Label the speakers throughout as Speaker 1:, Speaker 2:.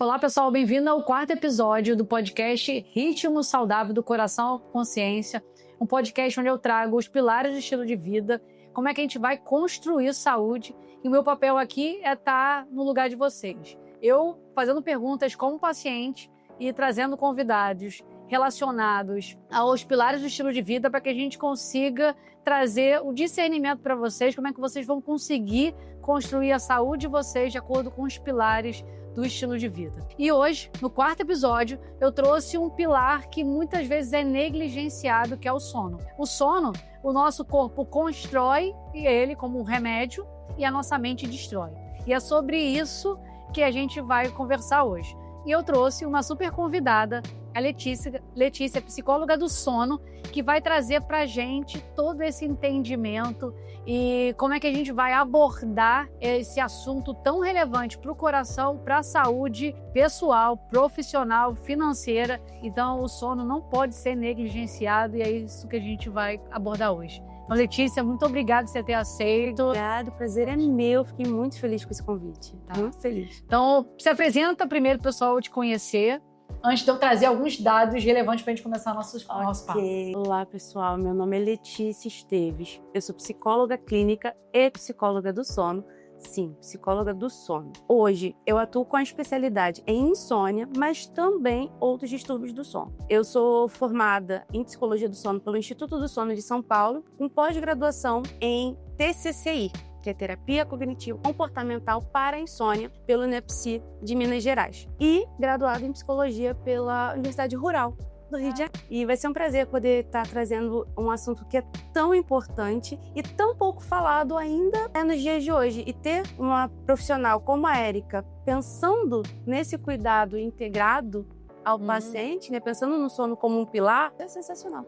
Speaker 1: Olá, pessoal, bem-vindo ao quarto episódio do podcast Ritmo Saudável do Coração à Consciência, um podcast onde eu trago os pilares do estilo de vida, como é que a gente vai construir saúde, e o meu papel aqui é estar no lugar de vocês. Eu fazendo perguntas como paciente e trazendo convidados relacionados aos pilares do estilo de vida para que a gente consiga trazer o discernimento para vocês, como é que vocês vão conseguir construir a saúde de vocês de acordo com os pilares do estilo de vida. E hoje, no quarto episódio, eu trouxe um pilar que muitas vezes é negligenciado, que é o sono. O sono, o nosso corpo constrói ele como um remédio e a nossa mente destrói. E é sobre isso que a gente vai conversar hoje. E eu trouxe uma super convidada, a Letícia, psicóloga do sono, que vai trazer para a gente todo esse entendimento e como é que a gente vai abordar esse assunto tão relevante para o coração, para a saúde pessoal, profissional, financeira. Então, o sono não pode ser negligenciado e é isso que a gente vai abordar hoje. Então, Letícia, muito obrigada por você ter aceito.
Speaker 2: Obrigada, o prazer é meu. Fiquei muito feliz com esse convite. Muito feliz.
Speaker 1: Então, se apresenta primeiro, pessoal, te conhecer, antes de eu trazer alguns dados relevantes para a gente começar nosso papo.
Speaker 2: Olá, pessoal. Meu nome é Letícia Esteves. Eu sou psicóloga clínica e psicóloga do sono. Sim, psicóloga do sono. Hoje, eu atuo com a especialidade em insônia, mas também outros distúrbios do sono. Eu sou formada em psicologia do sono pelo Instituto do Sono de São Paulo, com pós-graduação em TCCI, que é Terapia Cognitivo Comportamental para a Insônia, pelo INEPSI de Minas Gerais. E graduada em Psicologia pela Universidade Rural do Rio de Janeiro. E vai ser um prazer poder estar trazendo um assunto que é tão importante e tão pouco falado ainda nos dias de hoje. E ter uma profissional como a Érica pensando nesse cuidado integrado ao paciente, né, pensando no sono como um pilar, é sensacional.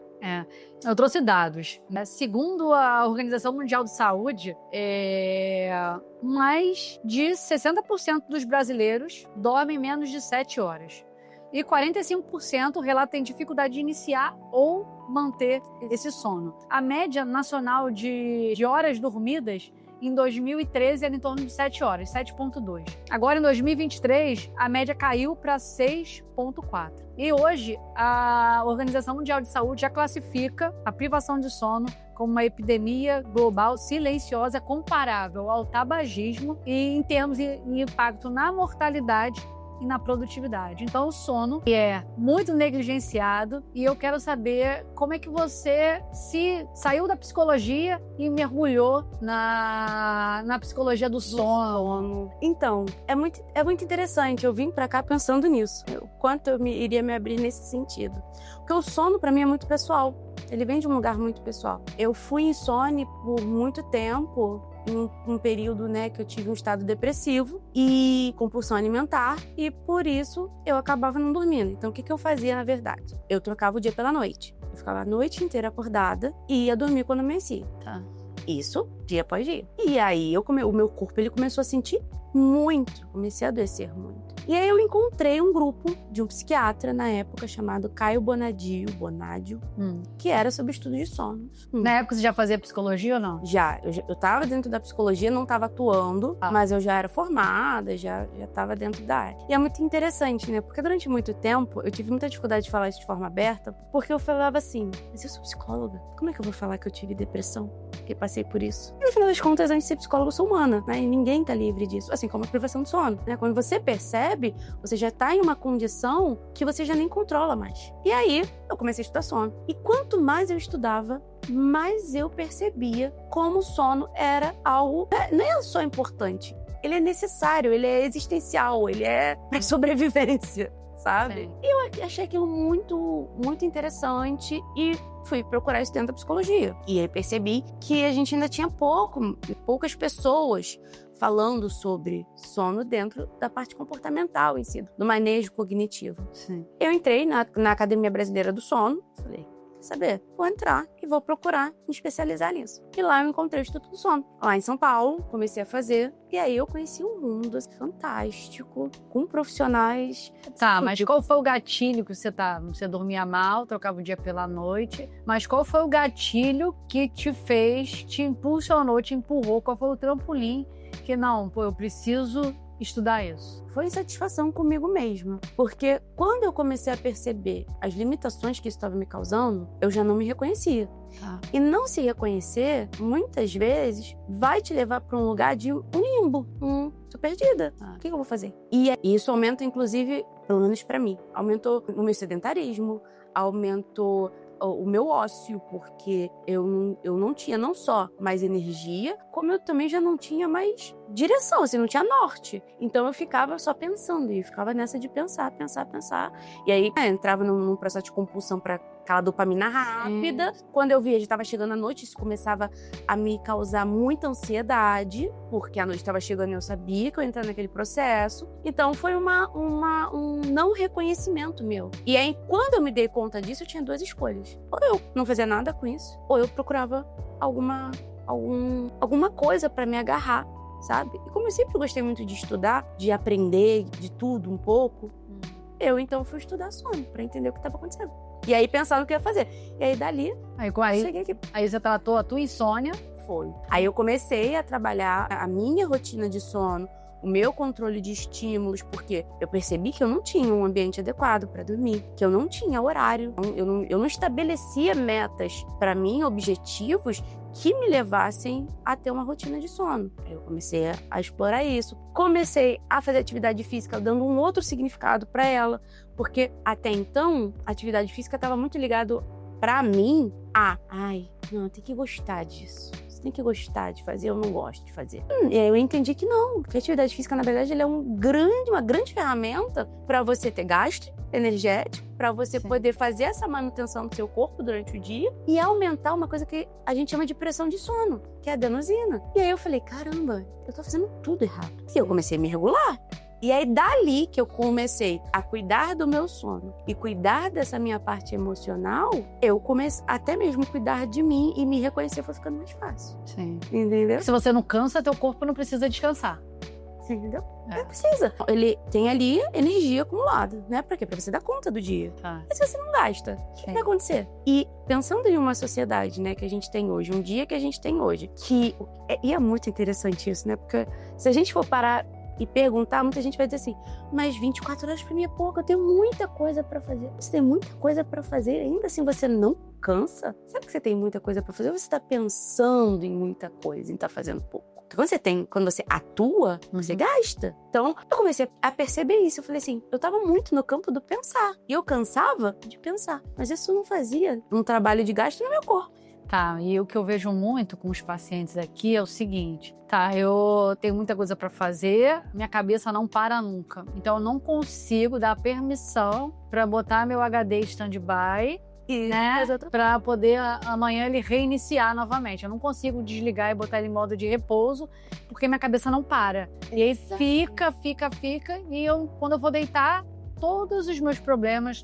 Speaker 1: Eu trouxe dados. Segundo a Organização Mundial de Saúde, mais de 60% dos brasileiros dormem menos de 7 horas. E 45% relatam dificuldade de iniciar ou manter esse sono. A média nacional de horas dormidas em 2013 era em torno de 7 horas, 7,2. Agora, em 2023, a média caiu para 6,4. E hoje, a Organização Mundial de Saúde já classifica a privação de sono como uma epidemia global silenciosa comparável ao tabagismo e em termos de impacto na mortalidade e na produtividade. Então, o sono é muito negligenciado e eu quero saber como é que você se saiu da psicologia e mergulhou na psicologia do sono.
Speaker 2: Então, é muito interessante. Eu vim pra cá pensando nisso. O quanto eu iria me abrir nesse sentido. Porque o sono, pra mim, é muito pessoal. Ele vem de um lugar muito pessoal. Eu fui insone por muito tempo, em um período, né, que eu tive um estado depressivo e compulsão alimentar, e por isso eu acabava não dormindo. Então, o que eu fazia, na verdade? Eu trocava o dia pela noite. Eu ficava a noite inteira acordada e ia dormir quando amanhecia.
Speaker 1: Tá.
Speaker 2: Isso, dia após dia. E aí, o meu corpo ele começou a sentir muito, comecei a adoecer muito. E aí eu encontrei um grupo de um psiquiatra na época chamado Caio Bonadio, que era sobre estudo de sono.
Speaker 1: Na época você já fazia psicologia ou não?
Speaker 2: Já, eu tava dentro da psicologia, não tava atuando, mas eu já era formada, já tava dentro da área. E é muito interessante, né? Porque durante muito tempo eu tive muita dificuldade de falar isso de forma aberta, porque eu falava assim, mas eu sou psicóloga, como é que eu vou falar que eu tive depressão? Que passei por isso. E no final das contas, antes de ser psicóloga, eu sou humana, né? E ninguém tá livre disso. Assim como a privação do sono, né? Quando você percebe, você já tá em uma condição que você já nem controla mais. E aí, eu comecei a estudar sono. E quanto mais eu estudava, mais eu percebia como o sono era algo... Não é só importante. Ele é necessário, ele é existencial, ele é pra sobrevivência, sabe?
Speaker 1: Sim.
Speaker 2: E eu achei aquilo muito, muito interessante e fui procurar isso dentro da psicologia. E aí percebi que a gente ainda tinha poucas pessoas falando sobre sono dentro da parte comportamental em si, do manejo cognitivo.
Speaker 1: Sim.
Speaker 2: Eu entrei na Academia Brasileira do Sono, falei, quer saber? Vou entrar e vou procurar me especializar nisso. E lá eu encontrei o Instituto do Sono. Lá em São Paulo, comecei a fazer. E aí eu conheci um mundo assim, fantástico, com profissionais.
Speaker 1: Tá, mas qual foi o gatilho que você dormia mal, trocava o dia pela noite, mas qual foi o gatilho que te impulsionou, te empurrou, qual foi o trampolim que não, pô, eu preciso estudar isso?
Speaker 2: Foi insatisfação comigo mesma. Porque quando eu comecei a perceber as limitações que isso estava me causando, eu já não me reconhecia. E não se reconhecer, muitas vezes, vai te levar para um lugar de um limbo. Tô perdida. O que eu vou fazer? E isso aumenta, inclusive, pelo menos para mim, aumentou o meu sedentarismo, aumentou o meu ócio, porque eu não tinha não só mais energia, como eu também já não tinha mais direção, assim, não tinha norte. Então eu ficava só pensando, e eu ficava nessa de pensar. E aí entrava num processo de compulsão para aquela dopamina rápida. Quando eu via, já estava chegando a noite, isso começava a me causar muita ansiedade, porque a noite estava chegando e eu sabia que eu ia entrar naquele processo. Então foi um não reconhecimento meu. E aí, quando eu me dei conta disso, eu tinha duas escolhas. Ou eu não fazia nada com isso, ou eu procurava alguma coisa para me agarrar, sabe? E como eu sempre gostei muito de estudar, de aprender de tudo um pouco, eu então fui estudar sono para entender o que estava acontecendo. E aí pensar no que eu ia fazer. E aí dali, cheguei aqui.
Speaker 1: Aí você tratou a tua insônia.
Speaker 2: Foi. Aí eu comecei a trabalhar a minha rotina de sono, o meu controle de estímulos, porque eu percebi que eu não tinha um ambiente adequado para dormir, que eu não tinha horário, eu não estabelecia metas para mim, objetivos que me levassem a ter uma rotina de sono. Aí eu comecei a explorar isso. Comecei a fazer atividade física, dando um outro significado para ela, porque até então a atividade física estava muito ligado para mim não, tem que gostar disso. Você tem que gostar de fazer, eu não gosto de fazer. E aí eu entendi que não, que a atividade física, na verdade, ela é uma grande ferramenta para você ter gasto energético, para você poder fazer essa manutenção do seu corpo durante o dia e aumentar uma coisa que a gente chama de pressão de sono, que é a adenosina. E aí eu falei, caramba, eu tô fazendo tudo errado. E eu comecei a me regular. E aí, dali que eu comecei a cuidar do meu sono e cuidar dessa minha parte emocional, eu comecei até mesmo a cuidar de mim e me reconhecer foi ficando mais fácil.
Speaker 1: Sim.
Speaker 2: Entendeu?
Speaker 1: Se você não cansa, teu corpo não precisa descansar.
Speaker 2: Sim, entendeu? Não precisa. Ele tem ali energia acumulada, né? Pra quê? Pra você dar conta do dia. Mas se você não gasta, o que vai acontecer? E pensando em uma sociedade, né, que a gente tem hoje, um dia que a gente tem hoje, e é muito interessante isso, né? Porque se a gente for parar e perguntar, muita gente vai dizer assim, mas 24 horas pra mim é pouco, eu tenho muita coisa pra fazer. Você tem muita coisa pra fazer, ainda assim você não cansa? Sabe que você tem muita coisa pra fazer ou você tá pensando em muita coisa e tá fazendo pouco? Quando você atua, você gasta. Então, eu comecei a perceber isso. Eu falei assim, eu tava muito no campo do pensar. E eu cansava de pensar. Mas isso não fazia um trabalho de gasto no meu corpo.
Speaker 1: Tá, e o que eu vejo muito com os pacientes aqui é o seguinte, eu tenho muita coisa para fazer, minha cabeça não para nunca. Então eu não consigo dar permissão para botar meu HD em stand-by, né, para poder amanhã ele reiniciar novamente. Eu não consigo desligar e botar ele em modo de repouso, porque minha cabeça não para. E aí fica, e quando eu vou deitar, todos os meus problemas,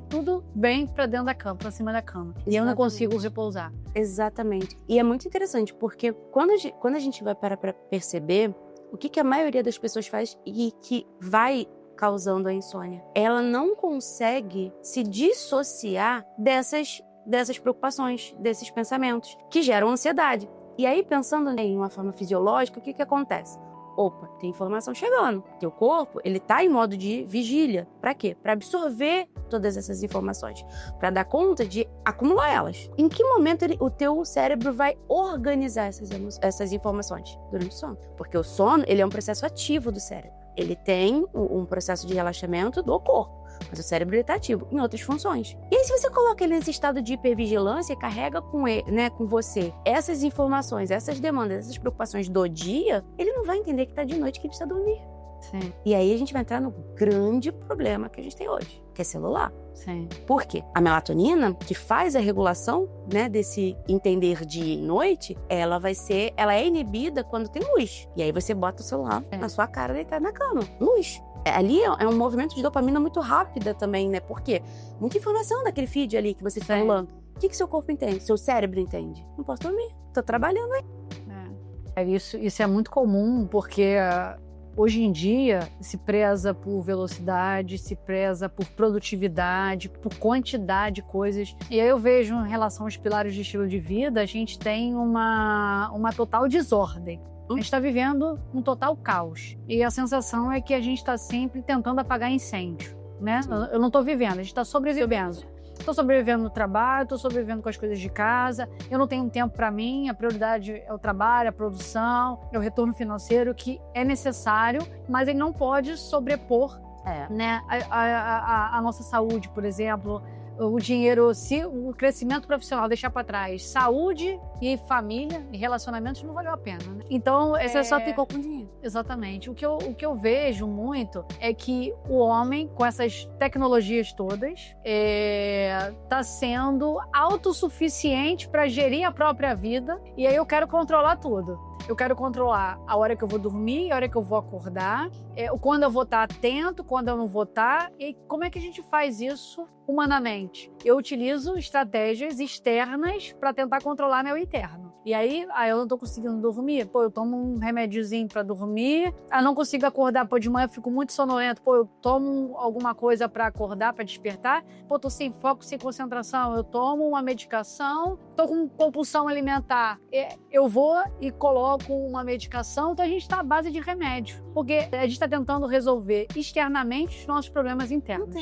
Speaker 1: tudo vem pra dentro da cama, pra cima da cama. Exatamente. E eu não consigo repousar.
Speaker 2: Exatamente. E é muito interessante, porque quando a gente vai parar pra perceber o que a maioria das pessoas faz e que vai causando a insônia, ela não consegue se dissociar dessas preocupações, desses pensamentos que geram ansiedade. E aí, pensando em uma forma fisiológica, o que acontece? Opa, tem informação chegando. Teu corpo, ele tá em modo de vigília. Pra quê? Pra absorver todas essas informações. Pra dar conta de acumular elas. Em que momento o teu cérebro vai organizar essas informações? Durante o sono. Porque o sono, ele é um processo ativo do cérebro. Ele tem um processo de relaxamento do corpo. Mas o cérebro está ativo em outras funções. E aí, se você coloca ele nesse estado de hipervigilância, carrega com você essas informações, essas demandas, essas preocupações do dia, ele não vai entender que está de noite, que ele precisa dormir.
Speaker 1: Sim.
Speaker 2: E aí a gente vai entrar no grande problema que a gente tem hoje, que é celular.
Speaker 1: Sim.
Speaker 2: Por quê? A melatonina, que faz a regulação, né, desse entender dia e noite, ela é inibida quando tem luz. E aí você bota o celular na sua cara deitado na cama. Luz. Ali é um movimento de dopamina muito rápida também, né? Porque muita informação daquele feed ali que você está rolando. O que seu corpo entende? Seu cérebro entende? Não posso dormir. Tô trabalhando aí.
Speaker 1: Isso é muito comum, porque hoje em dia se preza por velocidade, se preza por produtividade, por quantidade de coisas. E aí eu vejo, em relação aos pilares de estilo de vida, a gente tem uma total desordem. A gente está vivendo um total caos. E a sensação é que a gente está sempre tentando apagar incêndio, né? Eu não estou vivendo, a gente está sobrevivendo. Estou sobrevivendo no trabalho, estou sobrevivendo com as coisas de casa, eu não tenho tempo para mim, a prioridade é o trabalho, a produção, é o retorno financeiro que é necessário, mas ele não pode sobrepor, né, a nossa saúde, por exemplo. O dinheiro, se o crescimento profissional deixar para trás, saúde e família e relacionamentos não valeu a pena, né? Então,
Speaker 2: Você só ficou com dinheiro.
Speaker 1: Exatamente. O que eu vejo muito é que o homem, com essas tecnologias todas, está sendo autossuficiente para gerir a própria vida. E aí eu quero controlar tudo. Eu quero controlar a hora que eu vou dormir, a hora que eu vou acordar, quando eu vou estar atento, quando eu não vou estar. E como é que a gente faz isso humanamente? Eu utilizo estratégias externas para tentar controlar meu interno. E aí, eu não tô conseguindo dormir, eu tomo um remédiozinho para dormir. Não consigo acordar, de manhã eu fico muito sonolento, eu tomo alguma coisa para acordar, para despertar. Tô sem foco, sem concentração, eu tomo uma medicação. Tô com compulsão alimentar, eu vou e coloco uma medicação. Então a gente tá à base de remédio, porque a gente tá tentando resolver externamente os nossos problemas internos.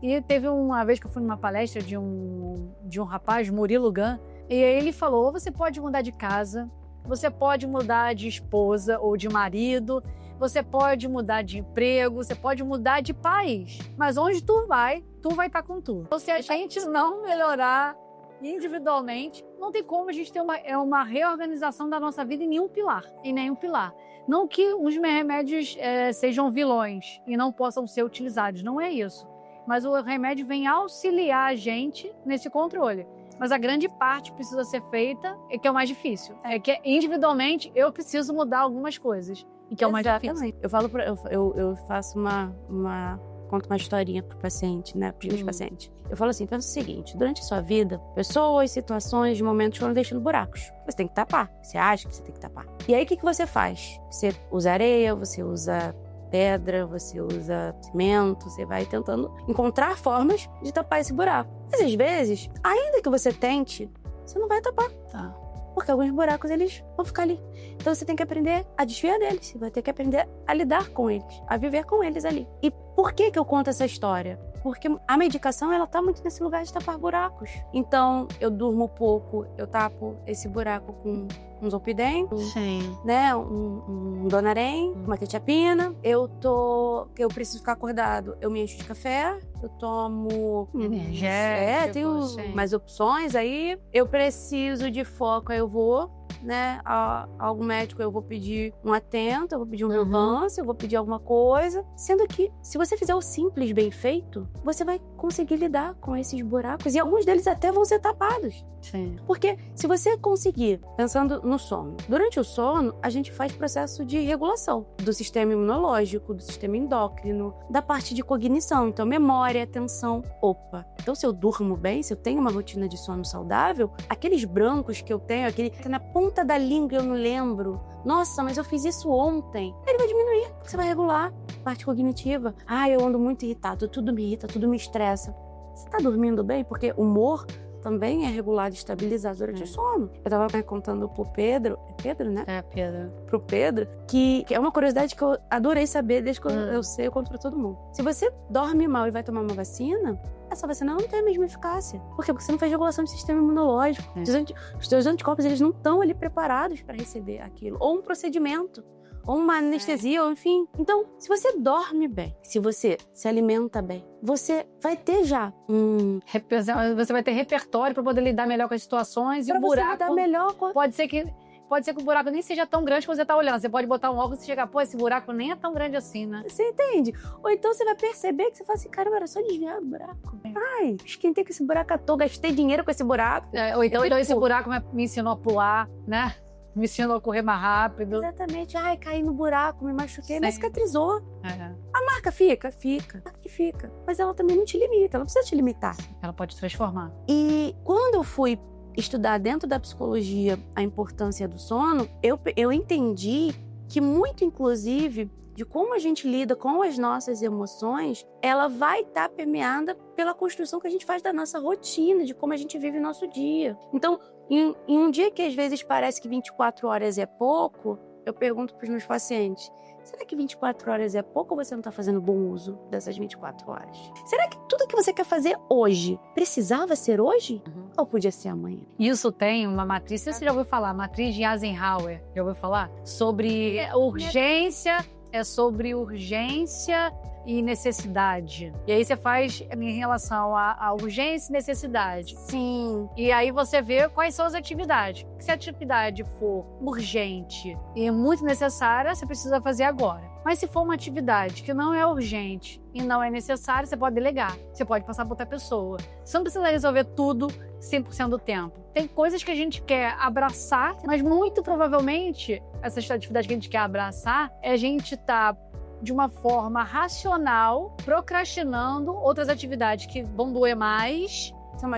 Speaker 1: E teve uma vez que eu fui numa palestra de um rapaz, Murilo Gun, e aí ele falou: você pode mudar de casa, você pode mudar de esposa ou de marido, você pode mudar de emprego, você pode mudar de país, mas onde tu vai estar com tu. Então, se a gente não melhorar individualmente, não tem como a gente ter uma reorganização da nossa vida em nenhum pilar. Não que os remédios sejam vilões e não possam ser utilizados, não é isso. Mas o remédio vem auxiliar a gente nesse controle. Mas a grande parte precisa ser feita, que é o mais difícil. Que individualmente eu preciso mudar algumas coisas, e que é o mais difícil.
Speaker 2: Eu faço conto uma historinha pro paciente, né, pros meus pacientes. Eu falo assim: pensa o seguinte, durante a sua vida, pessoas, situações, momentos foram deixando buracos. Você tem que tapar. Você acha que você tem que tapar. E aí, o que você faz? Você usa areia, você usa pedra, você usa cimento, você vai tentando encontrar formas de tapar esse buraco. Mas às vezes, ainda que você tente, você não vai tapar.
Speaker 1: Tá.
Speaker 2: Porque alguns buracos, eles vão ficar ali. Então você tem que aprender a desviar deles, você vai ter que aprender a lidar com eles, a viver com eles ali. E por que eu conto essa história? Porque a medicação, ela tá muito nesse lugar de tapar buracos. Então, eu durmo pouco, eu tapo esse buraco com um Zolpidem, né, um Donarém, uma quetiapina. Eu preciso ficar acordado, eu me encho de café, eu tomo
Speaker 1: energético,
Speaker 2: tenho mais opções aí. Eu preciso de foco, aí eu vou, né, a algum médico, eu vou pedir um atento, eu vou pedir um relance, eu vou pedir alguma coisa. Sendo que, se você fizer o simples bem feito, você vai conseguir lidar com esses buracos, e alguns deles até vão ser tapados.
Speaker 1: Sim.
Speaker 2: Porque se você conseguir, pensando no sono, durante o sono, a gente faz processo de regulação do sistema imunológico, do sistema endócrino, da parte de cognição, então memória, atenção. Então se eu durmo bem, se eu tenho uma rotina de sono saudável, aqueles brancos que eu tenho, aquele que tá na ponta da língua eu não lembro, nossa, mas eu fiz isso ontem, ele vai diminuir, porque você vai regular a parte cognitiva. Eu ando muito irritado, tudo me irrita, tudo me estressa. Você tá dormindo bem? Porque humor também é regulado e estabilizado durante o sono. Eu tava contando pro Pedro, Pedro, né?
Speaker 1: Pedro.
Speaker 2: Pro Pedro, que é uma curiosidade que eu adorei saber desde que eu sei, eu conto pra todo mundo. Se você dorme mal e vai tomar uma vacina, essa vacina não tem a mesma eficácia. Por quê? Porque você não fez regulação do sistema imunológico. Os teus anticorpos, eles não estão ali preparados para receber aquilo. Ou um procedimento, ou uma anestesia, ou enfim. Então, se você dorme bem, se você se alimenta bem, você vai ter já
Speaker 1: Você vai ter repertório para poder lidar melhor com as situações. E o buraco
Speaker 2: lidar melhor com...
Speaker 1: Pode ser que o buraco nem seja tão grande quando você tá olhando. Você pode botar um óculos e chegar, esse buraco nem é tão grande assim, né?
Speaker 2: Você entende? Ou então você vai perceber que você fala assim: caramba, era só desviar do buraco. Esquentei com esse buraco à toa, gastei dinheiro com esse buraco.
Speaker 1: Ou então esse buraco me ensinou a pular, né? Me ensinou a correr mais rápido.
Speaker 2: Exatamente. Caí no buraco, me machuquei, mas cicatrizou. A marca fica. Mas ela também não te limita, ela não precisa te limitar.
Speaker 1: Ela pode transformar.
Speaker 2: E quando eu fui estudar dentro da psicologia a importância do sono, eu entendi que muito, inclusive, de como a gente lida com as nossas emoções, ela vai estar permeada pela construção que a gente faz da nossa rotina, de como a gente vive o nosso dia. Então, em um dia que às vezes parece que 24 horas é pouco, eu pergunto para os meus pacientes, será que 24 horas é pouco ou você não está fazendo bom uso dessas 24 horas? Será que tudo que você quer fazer hoje precisava ser hoje? Ou podia ser amanhã?
Speaker 1: Isso tem uma matriz, você já ouviu falar, matriz de Eisenhower, já ouviu falar? Sobre urgência, sobre urgência e necessidade. E aí você faz em relação à urgência e necessidade.
Speaker 2: Sim.
Speaker 1: E aí você vê quais são as atividades. Se a atividade for urgente e muito necessária, você precisa fazer agora. Mas se for uma atividade que não é urgente e não é necessária, você pode delegar. Você pode passar para outra pessoa. Você não precisa resolver tudo 100% do tempo. Tem coisas que a gente quer abraçar, mas muito provavelmente essa atividade que a gente quer abraçar é a gente estar de uma forma racional, procrastinando outras atividades que vão doer mais,
Speaker 2: são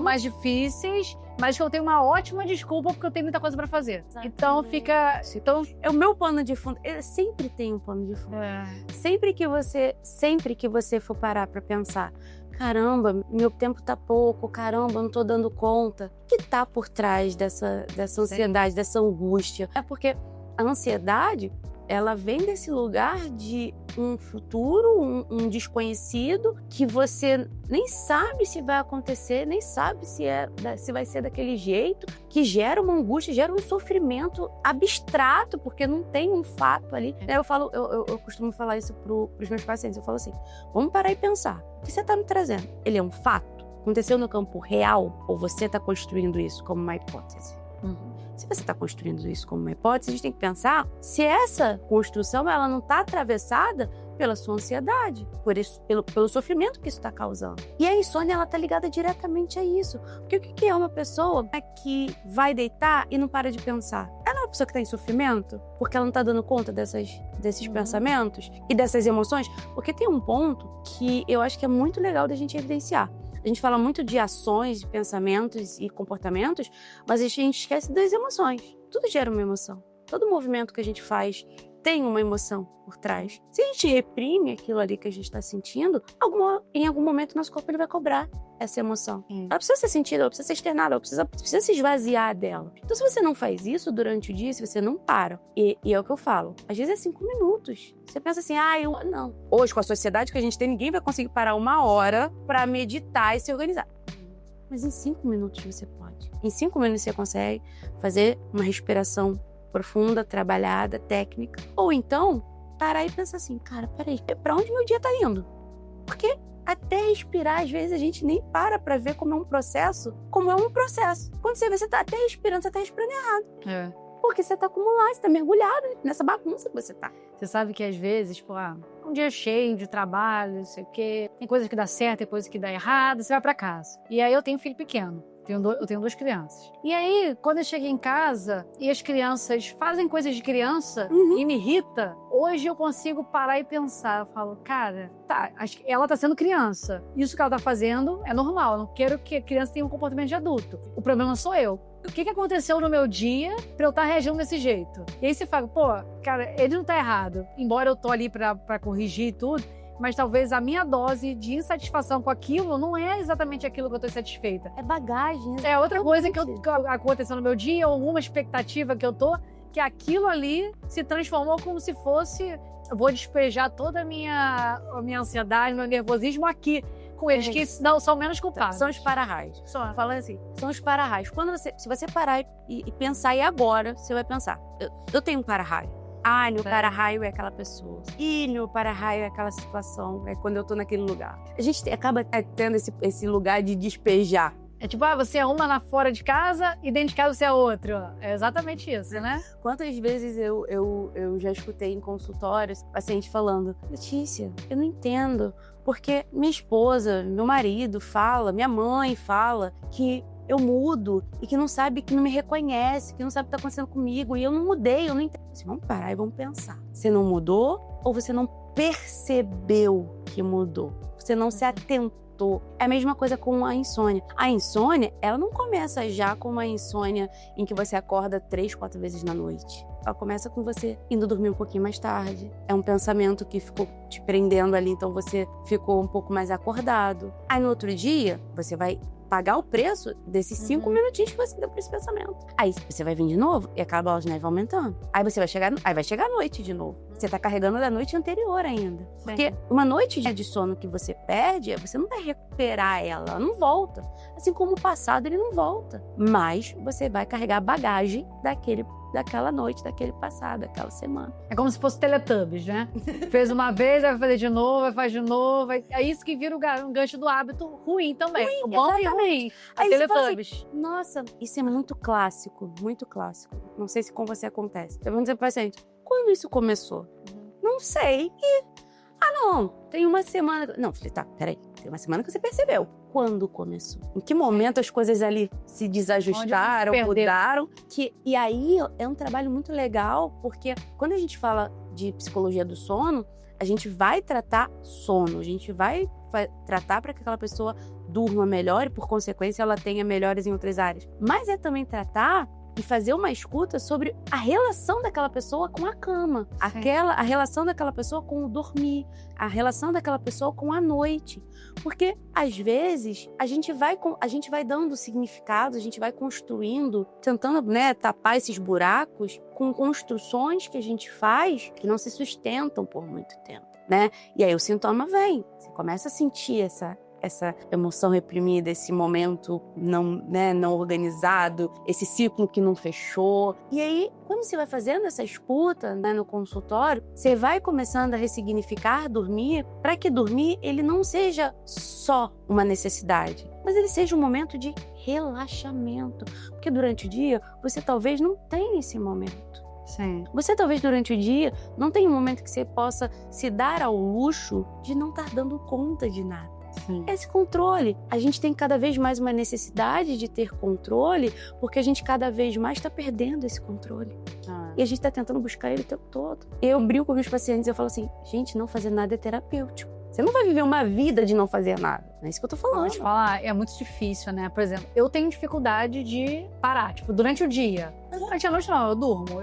Speaker 2: mais
Speaker 1: difíceis, mas que eu tenho uma ótima desculpa porque eu tenho muita coisa para fazer.
Speaker 2: Exatamente.
Speaker 1: Então fica...
Speaker 2: O meu pano de fundo, eu sempre tenho um pano de fundo. Sempre que você for parar para pensar, caramba, meu tempo tá pouco, caramba, eu não tô dando conta. O que tá por trás dessa ansiedade, dessa angústia? É porque a ansiedade, ela vem desse lugar de um futuro, um desconhecido, que você nem sabe se vai acontecer, nem sabe se vai ser daquele jeito, que gera uma angústia, gera um sofrimento abstrato, porque não tem um fato ali. Eu costumo falar isso pros meus pacientes, eu falo assim, vamos parar e pensar, o que você está me trazendo? Ele é um fato? Aconteceu no campo real? Ou você está construindo isso como uma hipótese? Se você está construindo isso como uma hipótese, a gente tem que pensar se essa construção ela não está atravessada pela sua ansiedade, pelo sofrimento que isso está causando. E a insônia ela está ligada diretamente a isso. Porque o que é uma pessoa que vai deitar e não para de pensar? Ela é uma pessoa que está em sofrimento porque ela não está dando conta desses pensamentos e dessas emoções? Porque tem um ponto que eu acho que é muito legal da gente evidenciar. A gente fala muito de ações, de pensamentos e comportamentos, mas a gente esquece das emoções. Tudo gera uma emoção. Todo movimento que a gente faz tem uma emoção por trás. Se a gente reprime aquilo ali que a gente está sentindo, em algum momento nosso corpo ele vai cobrar essa emoção. Ela precisa ser sentida, ela precisa ser externada, ela precisa se esvaziar dela. Então, se você não faz isso durante o dia, se você não para, e é o que eu falo, às vezes é 5 minutos. Você pensa assim, não. Hoje, com a sociedade que a gente tem, ninguém vai conseguir parar 1 hora para meditar e se organizar. Mas em 5 minutos você pode. Em 5 minutos você consegue fazer uma respiração profunda, trabalhada, técnica. Ou então, parar e pensar assim, cara, peraí, pra onde meu dia tá indo? Porque até respirar, às vezes, a gente nem para ver como é um processo. Quando você tá até respirando, você tá respirando errado. Porque você tá acumulado, você tá mergulhado nessa bagunça que você tá.
Speaker 1: Você sabe que às vezes, um dia cheio de trabalho, não sei o quê, tem coisas que dá certo, tem coisas que dá errado, você vai pra casa. E aí eu tenho filho pequeno. Eu tenho 2 crianças. E aí, quando eu cheguei em casa e as crianças fazem coisas de criança e me irrita, hoje eu consigo parar e pensar. Eu falo, cara, ela tá sendo criança. Isso que ela tá fazendo é normal. Eu não quero que a criança tenha um comportamento de adulto. O problema sou eu. O que aconteceu no meu dia pra eu estar reagindo desse jeito? E aí você fala, cara, ele não tá errado. Embora eu tô ali pra corrigir e tudo, mas talvez a minha dose de insatisfação com aquilo não é exatamente aquilo que eu tô insatisfeita.
Speaker 2: É bagagem.
Speaker 1: É outra coisa que aconteceu no meu dia, ou alguma expectativa que eu tô, que aquilo ali se transformou como se fosse... Eu vou despejar toda a minha ansiedade, meu nervosismo aqui, com eles, que não são menos culpados.
Speaker 2: São os para-raios. Falando assim, são os para-raios. Se você parar e pensar, e agora, você vai pensar, eu tenho um para-raio. Meu para-raio é aquela pessoa. Meu para-raio é aquela situação. É quando eu tô naquele lugar. A gente acaba tendo esse lugar de despejar.
Speaker 1: É tipo, você é uma lá fora de casa e dentro de casa você é outra. É exatamente isso, né?
Speaker 2: Quantas vezes eu já escutei em consultórios paciente falando, Letícia, eu não entendo, porque minha esposa, meu marido fala, minha mãe fala que eu mudo e que não sabe, que não me reconhece, que não sabe o que está acontecendo comigo e eu não mudei, eu não entendo. Vamos parar e vamos pensar. Você não mudou ou você não percebeu que mudou? Você não se atentou. É a mesma coisa com a insônia. A insônia, ela não começa já com uma insônia em que você acorda 3, 4 vezes na noite. Ela começa com você indo dormir um pouquinho mais tarde. É um pensamento que ficou te prendendo ali, então você ficou um pouco mais acordado. Aí no outro dia, você vai pagar o preço desses 5 minutinhos que você deu pra esse pensamento. Aí você vai vir de novo e aquela bola de neve vai aumentando. Aí vai chegar a noite de novo. Você tá carregando da noite anterior ainda. Porque uma noite de sono que você perde, você não vai recuperar ela não volta. Assim como o passado, ele não volta. Mas você vai carregar a bagagem daquela noite, daquele passado, daquela semana.
Speaker 1: É como se fosse Teletubbies, né? Fez uma vez, vai fazer de novo, vai fazer de novo. É isso que vira um gancho do hábito ruim também. O bom e ruim. A Teletubbies.
Speaker 2: Assim, nossa, isso é muito clássico, muito clássico. Não sei se com você acontece. Eu vou dizer pro paciente, quando isso começou? Não sei. Não, tem uma semana... Não, falei, tá, peraí. Tem uma semana que você percebeu. Quando começou? Em que momento as coisas ali se desajustaram, mudaram? E aí é um trabalho muito legal, porque quando a gente fala de psicologia do sono, a gente vai tratar sono, a gente vai tratar para que aquela pessoa durma melhor e, por consequência, ela tenha melhores em outras áreas. Mas é também tratar e fazer uma escuta sobre a relação daquela pessoa com a cama, a relação daquela pessoa com o dormir, a relação daquela pessoa com a noite. Porque, às vezes, a gente vai dando significado, a gente vai construindo, tentando, tapar esses buracos com construções que a gente faz que não se sustentam por muito tempo, né? E aí o sintoma vem, você começa a sentir essa emoção reprimida, esse momento não organizado, esse ciclo que não fechou. E aí, quando você vai fazendo essa escuta no consultório, você vai começando a ressignificar dormir, para que dormir ele não seja só uma necessidade, mas ele seja um momento de relaxamento. Porque durante o dia, você talvez não tenha esse momento.
Speaker 1: Sim.
Speaker 2: Você talvez durante o dia não tenha um momento que você possa se dar ao luxo de não estar dando conta de nada.
Speaker 1: Sim.
Speaker 2: Esse controle. A gente tem cada vez mais uma necessidade de ter controle, porque a gente cada vez mais está perdendo esse controle. E a gente está tentando buscar ele o tempo todo. Eu brinco com meus pacientes e eu falo assim, gente, não fazer nada é terapêutico. Você não vai viver uma vida de não fazer nada. Não é isso que eu tô falando.
Speaker 1: Vou te falar, é muito difícil, né? Por exemplo, eu tenho dificuldade de parar, durante o dia. Durante a noite não, eu durmo.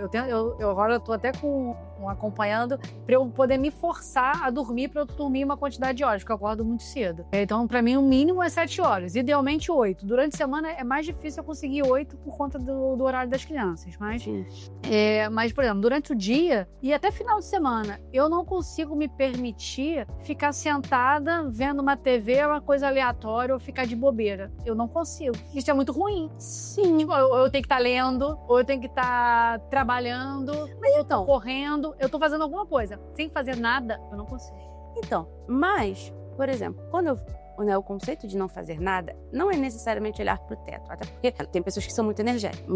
Speaker 1: Eu agora tô até com acompanhando pra eu poder me forçar a dormir, pra eu dormir uma quantidade de horas, porque eu acordo muito cedo. Então, pra mim, o mínimo é 7 horas, idealmente 8. Durante a semana é mais difícil eu conseguir 8 por conta do horário das crianças. Mas, por exemplo, durante o dia e até final de semana, eu não consigo me permitir ficar sentada vendo uma TV, uma coisa aleatória, ou ficar de bobeira. Eu não consigo. Isso é muito ruim.
Speaker 2: Sim.
Speaker 1: Eu tenho que estar lendo, ou eu tenho que estar trabalhando, ou eu tô correndo, eu tô fazendo alguma coisa. Sem fazer nada, eu não consigo.
Speaker 2: Então, mas, por exemplo, quando o conceito de não fazer nada não é necessariamente olhar pro teto. Até porque tem pessoas que são muito energéticas,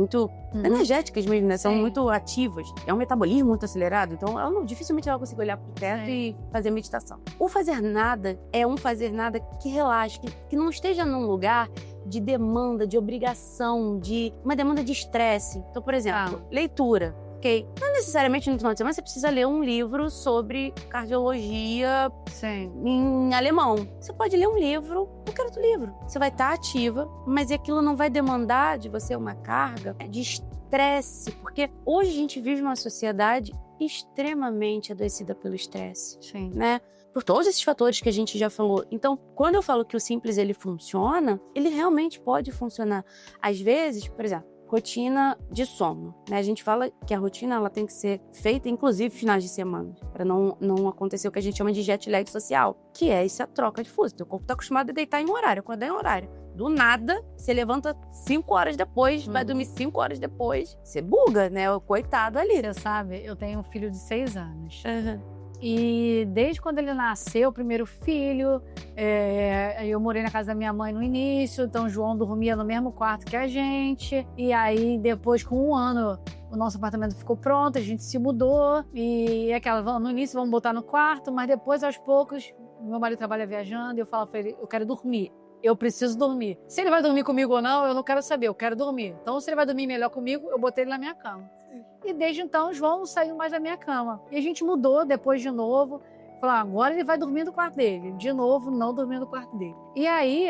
Speaker 2: energéticas mesmo, né? São muito ativas. É um metabolismo muito acelerado, então dificilmente ela consegue olhar pro teto e fazer meditação. O fazer nada é um fazer nada que relaxe, que não esteja num lugar de demanda, de obrigação, de uma demanda de estresse. Então, por exemplo, leitura. Ok? Não necessariamente no final de semana você precisa ler um livro sobre cardiologia em alemão. Você pode ler um livro, qualquer outro livro. Você vai estar ativa, mas aquilo não vai demandar de você uma carga de estresse, porque hoje a gente vive uma sociedade extremamente adoecida pelo estresse, né? Por todos esses fatores que a gente já falou. Então, quando eu falo que o simples ele funciona, ele realmente pode funcionar. Às vezes, por exemplo, rotina de sono, né? A gente fala que a rotina ela tem que ser feita, inclusive, finais de semana, para não acontecer o que a gente chama de jet lag social, que é essa troca de fuso. Teu corpo tá acostumado a deitar em um horário, acordar em um horário. Do nada, você levanta 5 horas depois, vai dormir 5 horas depois. Você buga, né? O coitado ali.
Speaker 1: Você sabe, eu tenho um filho de 6 anos. E desde quando ele nasceu, o primeiro filho, eu morei na casa da minha mãe no início, então o João dormia no mesmo quarto que a gente. E aí, depois, com 1 ano, o nosso apartamento ficou pronto, a gente se mudou. E no início vamos botar no quarto, mas depois, aos poucos, meu marido trabalha viajando e eu falo pra ele, eu quero dormir. Eu preciso dormir. Se ele vai dormir comigo ou não, eu não quero saber, eu quero dormir. Então, se ele vai dormir melhor comigo, eu botei ele na minha cama. E desde então, o João não saiu mais da minha cama. E a gente mudou depois de novo. Falou, agora ele vai dormir no quarto dele. De novo, não dormir no quarto dele. E aí,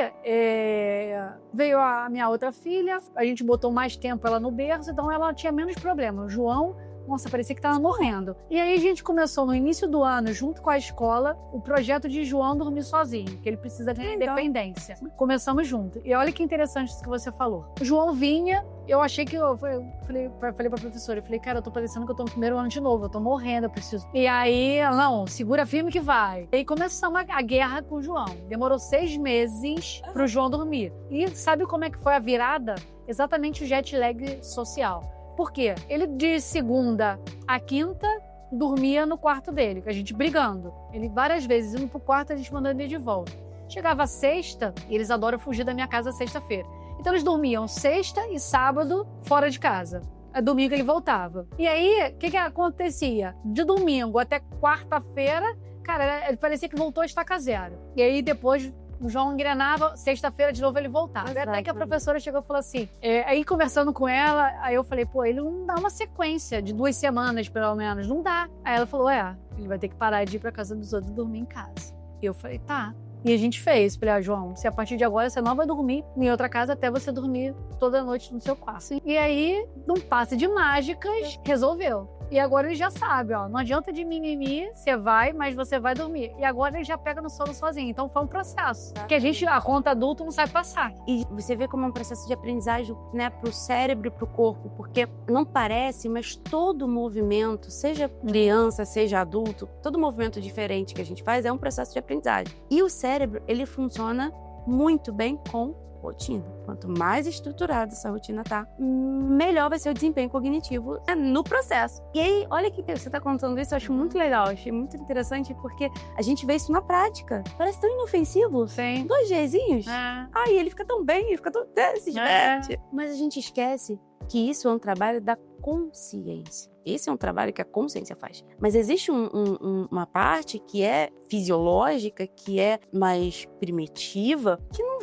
Speaker 1: veio a minha outra filha. A gente botou mais tempo ela no berço, então ela tinha menos problema. O João nossa, parecia que tava morrendo. E aí a gente começou no início do ano, junto com a escola, o projeto de João dormir sozinho, que ele precisa ganhar independência. Começamos junto. E olha que interessante isso que você falou. O João vinha, eu achei que eu falei pra professora, eu falei, cara, eu tô parecendo que eu tô no primeiro ano de novo, eu tô morrendo, eu preciso. E aí, ela, não, segura firme que vai. E aí começamos a guerra com o João. Demorou 6 meses pro João dormir. E sabe como é que foi a virada? Exatamente o jet lag social. Por quê? Ele de segunda a quinta dormia no quarto dele, com a gente brigando. Ele várias vezes indo pro quarto, a gente mandando ele de volta. Chegava a sexta, e eles adoram fugir da minha casa sexta-feira. Então eles dormiam sexta e sábado fora de casa. A domingo ele voltava. E aí, o que acontecia? De domingo até quarta-feira, cara, parecia que voltou a estaca zero. E aí depois o João engrenava, sexta-feira de novo ele voltava. Até que a professora chegou e falou assim, aí conversando com ela, aí eu falei, pô, ele não dá uma sequência de 2 semanas, pelo menos, não dá. Aí ela falou, ele vai ter que parar de ir pra casa dos outros e dormir em casa. E eu falei, tá. E a gente fez. Falei, João, se a partir de agora você não vai dormir em outra casa até você dormir toda noite no seu quarto. E aí, num passe de mágicas, resolveu. E agora ele já sabe, não adianta de mimimi, você vai, mas você vai dormir. E agora ele já pega no sono sozinho. Então foi um processo. Que a conta adulto não sabe passar.
Speaker 2: E você vê como é um processo de aprendizagem, né, pro cérebro e pro corpo, porque não parece, mas todo movimento, seja criança, seja adulto, todo movimento diferente que a gente faz é um processo de aprendizagem. E o cérebro, ele funciona muito bem com rotina. Quanto mais estruturada essa rotina tá, melhor vai ser o desempenho cognitivo no processo. E aí, olha que você tá contando isso, eu acho muito legal, achei muito interessante, porque a gente vê isso na prática. Parece tão inofensivo.
Speaker 1: Sim.
Speaker 2: 2 Gzinhos. Ai, ele fica tão bem, ele fica tão... se diverte. Mas a gente esquece que isso é um trabalho da consciência. Esse é um trabalho que a consciência faz. Mas existe uma parte que é fisiológica, que é mais primitiva, que não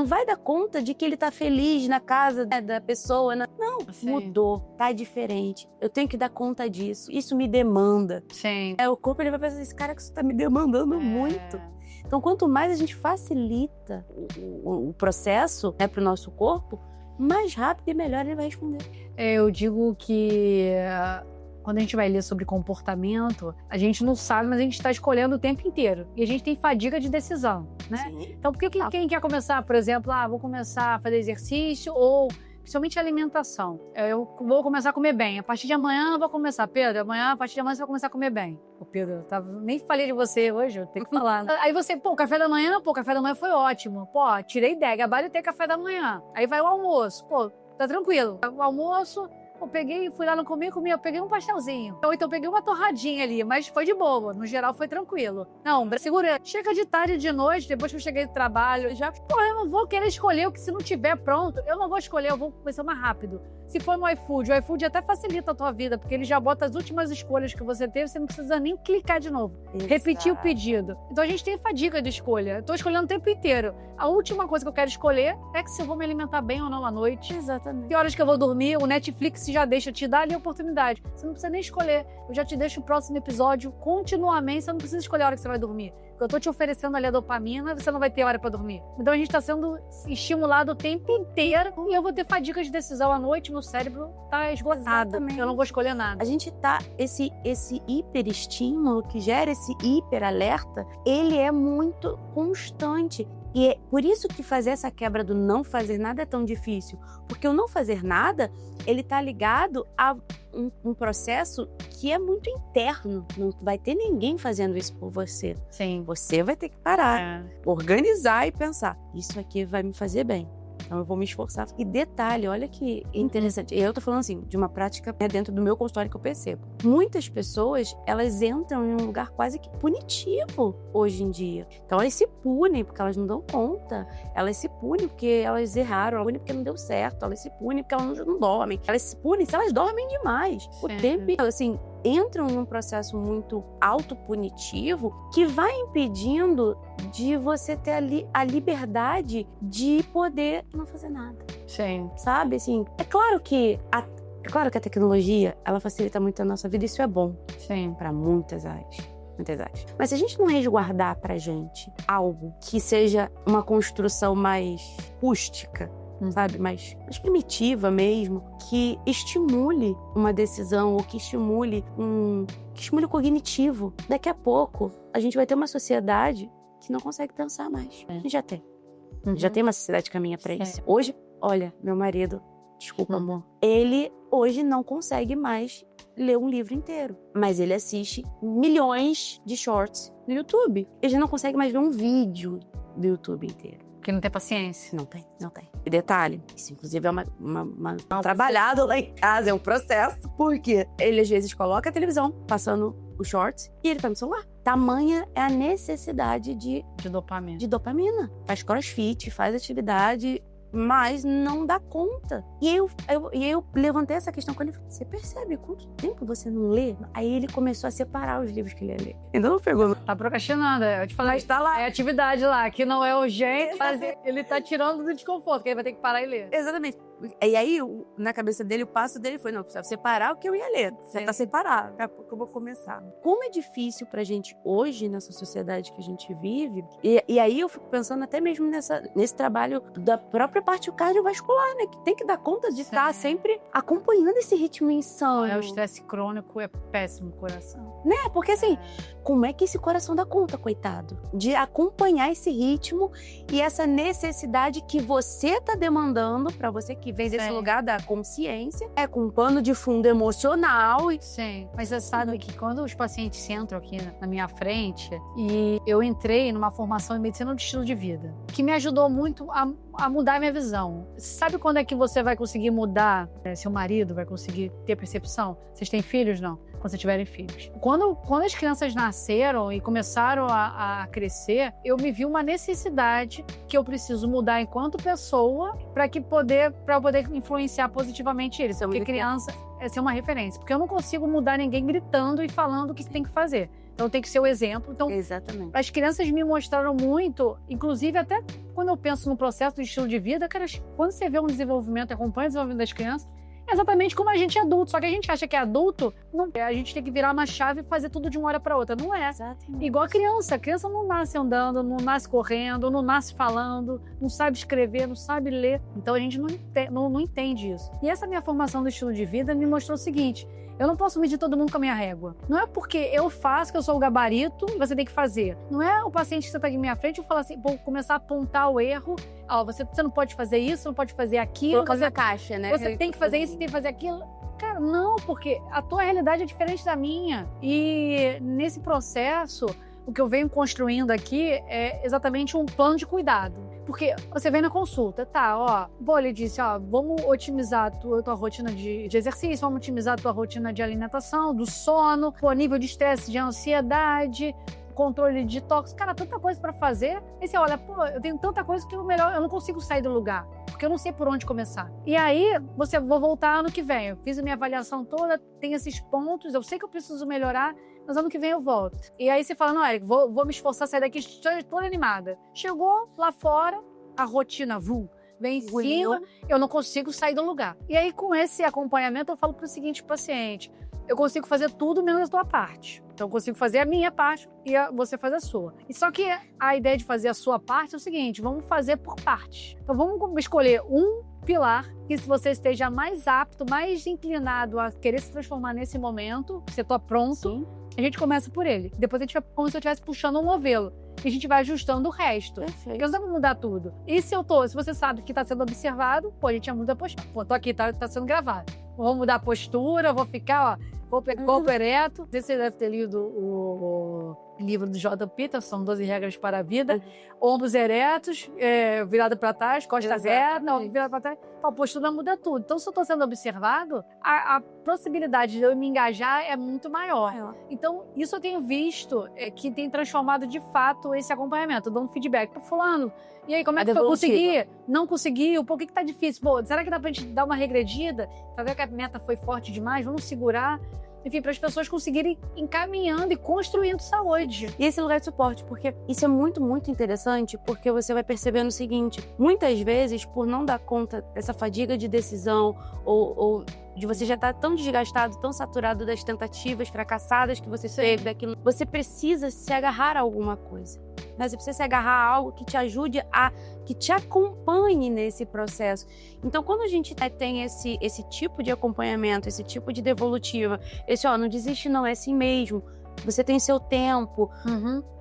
Speaker 2: vai dar conta de que ele tá feliz na casa, né, da pessoa. Não,
Speaker 1: Sim.
Speaker 2: Mudou, tá diferente. Eu tenho que dar conta disso. Isso me demanda.
Speaker 1: Sim.
Speaker 2: O corpo ele vai pensar, esse cara que isso tá me demandando muito. Então, quanto mais a gente facilita o processo, né, pro nosso corpo, mais rápido e melhor ele vai responder.
Speaker 1: Eu digo que quando a gente vai ler sobre comportamento, a gente não sabe, mas a gente está escolhendo o tempo inteiro. E a gente tem fadiga de decisão, né?
Speaker 2: Sim.
Speaker 1: Então, por que quem quer começar, por exemplo, vou começar a fazer exercício ou principalmente alimentação. Eu vou começar a comer bem. A partir de amanhã eu vou começar. Pedro, a partir de amanhã você vai começar a comer bem. Ô, Pedro, nem falei de você hoje, eu tenho que falar. Aí você, café da manhã foi ótimo. Tirei ideia, gabaritei café da manhã. Aí vai o almoço. Tá tranquilo. O almoço, fui lá, não comi, eu peguei um pastelzinho. Ou então peguei uma torradinha ali, mas foi de boa. No geral, foi tranquilo. Não, segura. Chega de tarde, de noite, depois que eu cheguei do trabalho, eu não vou querer escolher o que se não tiver pronto, eu não vou escolher, eu vou começar mais rápido. Se for no iFood, o iFood até facilita a tua vida, porque ele já bota as últimas escolhas que você teve, você não precisa nem clicar de novo. Exato. Repetir o pedido. Então a gente tem fadiga de escolha. Eu tô escolhendo o tempo inteiro. A última coisa que eu quero escolher é que se eu vou me alimentar bem ou não à noite.
Speaker 2: Exatamente.
Speaker 1: Que horas que eu vou dormir, o Netflix já deixa te dar ali a oportunidade. Você não precisa nem escolher. Eu já te deixo o próximo episódio continuamente, você não precisa escolher a hora que você vai dormir. Porque eu tô te oferecendo ali a dopamina, você não vai ter hora pra dormir. Então a gente tá sendo estimulado o tempo inteiro e eu vou ter fadiga de decisão à noite, meu cérebro tá esgotado. Exatamente. Eu não vou escolher nada.
Speaker 2: A gente tá, esse hiperestímulo que gera esse hiperalerta, ele é muito constante. E é por isso que fazer essa quebra do não fazer nada é tão difícil. Porque o não fazer nada, ele tá ligado a um processo que é muito interno. Não vai ter ninguém fazendo isso por você.
Speaker 1: Sim.
Speaker 2: Você vai ter que parar, organizar e pensar, isso aqui vai me fazer bem. Então eu vou me esforçar. E detalhe, olha que interessante. Eu tô falando assim, de uma prática dentro do meu consultório que eu percebo. Muitas pessoas, elas entram em um lugar quase que punitivo hoje em dia. Então elas se punem porque elas não dão conta. Elas se punem porque elas erraram. Elas se punem porque não deu certo. Elas se punem porque elas não dormem. Elas se punem se elas dormem demais. O tempo, assim, entram em um processo muito autopunitivo que vai impedindo de você ter a liberdade de poder não fazer nada.
Speaker 1: Sim.
Speaker 2: Sabe, assim, é claro que a tecnologia, ela facilita muito a nossa vida, isso é bom.
Speaker 1: Sim.
Speaker 2: Para muitas áreas. Mas se a gente não resguardar pra gente algo que seja uma construção mais rústica, sabe? Mais primitiva mesmo, que estimule uma decisão ou que estimule o cognitivo. Daqui a pouco, a gente vai ter uma sociedade que não consegue pensar mais. A gente já tem. Já tem uma sociedade que caminha pra isso. Hoje, olha, meu marido, desculpa, amor, ele hoje não consegue mais ler um livro inteiro. Mas ele assiste milhões de shorts no YouTube. Ele já não consegue mais ver um vídeo do YouTube inteiro.
Speaker 1: Porque não tem paciência.
Speaker 2: Não tem. E detalhe, isso inclusive é uma trabalhado lá em casa, é um processo. Porque ele às vezes coloca a televisão, passando os shorts, e ele tá no celular. Tamanha é a necessidade de dopamina. Faz crossfit, faz atividade, mas não dá conta. E eu levantei essa questão com ele. Você percebe quanto tempo você não lê? Aí ele começou a separar os livros que ele ia ler. Então não pegou.
Speaker 1: Tá procrastinando, eu te falei.
Speaker 2: Mas tá lá.
Speaker 1: É atividade lá, que não é urgente, mas ele tá tirando do desconforto, que ele vai ter que parar e ler.
Speaker 2: Exatamente. E aí, na cabeça dele, o passo dele foi, não, precisava separar o que eu ia ler. Você tá separado, daqui a pouco eu vou começar. Como é difícil pra gente hoje, nessa sociedade que a gente vive, e aí eu fico pensando até mesmo nesse trabalho da própria parte cardiovascular, né? Que tem que dar conta de estar sempre acompanhando esse ritmo insano.
Speaker 1: O estresse crônico é péssimo pro coração.
Speaker 2: Né? Porque assim, como é que esse coração dá conta, coitado? De acompanhar esse ritmo e essa necessidade que você tá demandando pra você que vem desse lugar da consciência, com um pano de fundo emocional.
Speaker 1: Sim, mas você sabe que quando os pacientes entram aqui na minha frente, e eu entrei numa formação em medicina do estilo de vida, que me ajudou muito a mudar a minha visão. Sabe quando é que você vai conseguir mudar, seu marido vai conseguir ter percepção? Vocês têm filhos, não? Quando vocês tiverem filhos. Quando as crianças nasceram e começaram a crescer, eu me vi uma necessidade que eu preciso mudar enquanto pessoa para eu poder influenciar positivamente eles. Porque criança é ser uma referência. Porque eu não consigo mudar ninguém gritando e falando o que tem que fazer. Então tem que ser o exemplo. Então,
Speaker 2: exatamente.
Speaker 1: As crianças me mostraram muito, inclusive até quando eu penso no processo do estilo de vida, cara, quando você vê um desenvolvimento, acompanha o desenvolvimento das crianças, é exatamente como a gente é adulto. Só que a gente acha que é adulto, não é. A gente tem que virar uma chave e fazer tudo de uma hora para outra. Não é.
Speaker 2: Exatamente.
Speaker 1: Igual a criança. A criança não nasce andando, não nasce correndo, não nasce falando, não sabe escrever, não sabe ler. Então a gente não entende isso. E essa minha formação do estilo de vida me mostrou o seguinte: eu não posso medir todo mundo com a minha régua. Não é porque eu faço que eu sou o gabarito e você tem que fazer. Não é o paciente que você tá aqui na minha frente e falar assim, vou começar a apontar o erro. Você não pode fazer isso, não pode fazer aquilo.
Speaker 2: Colocar na caixa, né?
Speaker 1: Você tem que fazer isso, tem que fazer aquilo. Cara, não, porque a tua realidade é diferente da minha. E nesse processo, o que eu venho construindo aqui é exatamente um plano de cuidado. Porque você vem na consulta, ele disse, vamos otimizar a tua rotina de exercício, vamos otimizar a tua rotina de alimentação, do sono, o nível de estresse, de ansiedade, controle de detox. Cara, tanta coisa pra fazer. Aí você olha, eu tenho tanta coisa que eu não consigo sair do lugar, porque eu não sei por onde começar. E aí, vou voltar ano que vem. Eu fiz a minha avaliação toda, tem esses pontos, eu sei que eu preciso melhorar, mas ano que vem eu volto. E aí você fala, não, Eric, vou me esforçar a sair daqui, estou toda animada. Chegou lá fora, a rotina, vem em cima, eu não consigo sair do lugar. E aí, com esse acompanhamento, eu falo pro seguinte paciente: eu consigo fazer tudo menos a tua parte. Então, eu consigo fazer a minha parte e você faz a sua. E só que a ideia de fazer a sua parte é o seguinte: vamos fazer por partes. Então, vamos escolher um pilar que, se você esteja mais apto, mais inclinado a querer se transformar nesse momento, você está pronto, sim, a gente começa por ele. Depois a gente vai como se eu estivesse puxando um novelo. E a gente vai ajustando o resto.
Speaker 2: Perfeito.
Speaker 1: Porque nós vamos mudar tudo. E se você sabe que está sendo observado, a gente já muda a postura. Tô aqui, tá sendo gravado. Vou mudar a postura, vou ficar, corpo ereto. Você deve ter lido o livro do Jordan Peterson, 12 Regras para a Vida. Ombros eretos, virado para trás, costas retas, virado para trás. A postura muda tudo. Então, se eu estou sendo observado, a possibilidade de eu me engajar é muito maior. Então, isso eu tenho visto que tem transformado de fato esse acompanhamento. Eu dou um feedback pro fulano. E aí, como é que foi? Consegui? Não conseguiu? Por que tá difícil? Será que dá pra gente dar uma regredida? Tá vendo que a meta foi forte demais? Vamos segurar? Enfim, para as pessoas conseguirem encaminhando e construindo saúde.
Speaker 2: E esse lugar de suporte, porque isso é muito, muito interessante, porque você vai percebendo o seguinte: muitas vezes, por não dar conta dessa fadiga de decisão ou de você já estar tão desgastado, tão saturado das tentativas fracassadas que você teve, daquilo, você precisa se agarrar a alguma coisa. né? Você precisa se agarrar a algo que te ajude que te acompanhe nesse processo. Então, quando a gente tem esse tipo de acompanhamento, esse tipo de devolutiva, não desiste não, é assim mesmo, você tem seu tempo.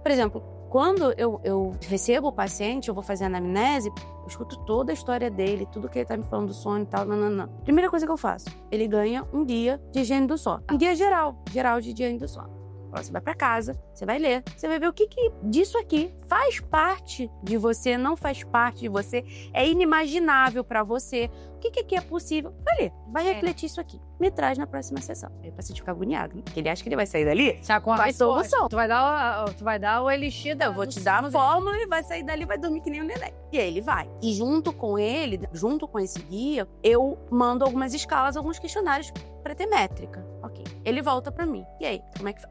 Speaker 2: Por exemplo, quando eu recebo o paciente, eu vou fazer a anamnese, eu escuto toda a história dele, tudo que ele tá me falando do sono e tal, nananã. Primeira coisa que eu faço, ele ganha um dia de higiene do sono. Um dia geral de higiene do sono. Você vai pra casa, você vai ler, você vai ver o que disso aqui faz parte de você, não faz parte de você, é inimaginável pra você. O que aqui é possível? Vai ler, vai refletir isso aqui. Me traz na próxima sessão. Aí o paciente fica agoniado, porque ele acha que ele vai sair dali.
Speaker 1: Com a solução. Tu vai dar o elixir.
Speaker 2: Eu vou te dar a fórmula, ele vai sair dali, vai dormir que nem um neném. E aí ele vai. E junto com ele, junto com esse guia, eu mando algumas escalas, alguns questionários pra ter métrica. Ok. Ele volta pra mim. E aí, como é que...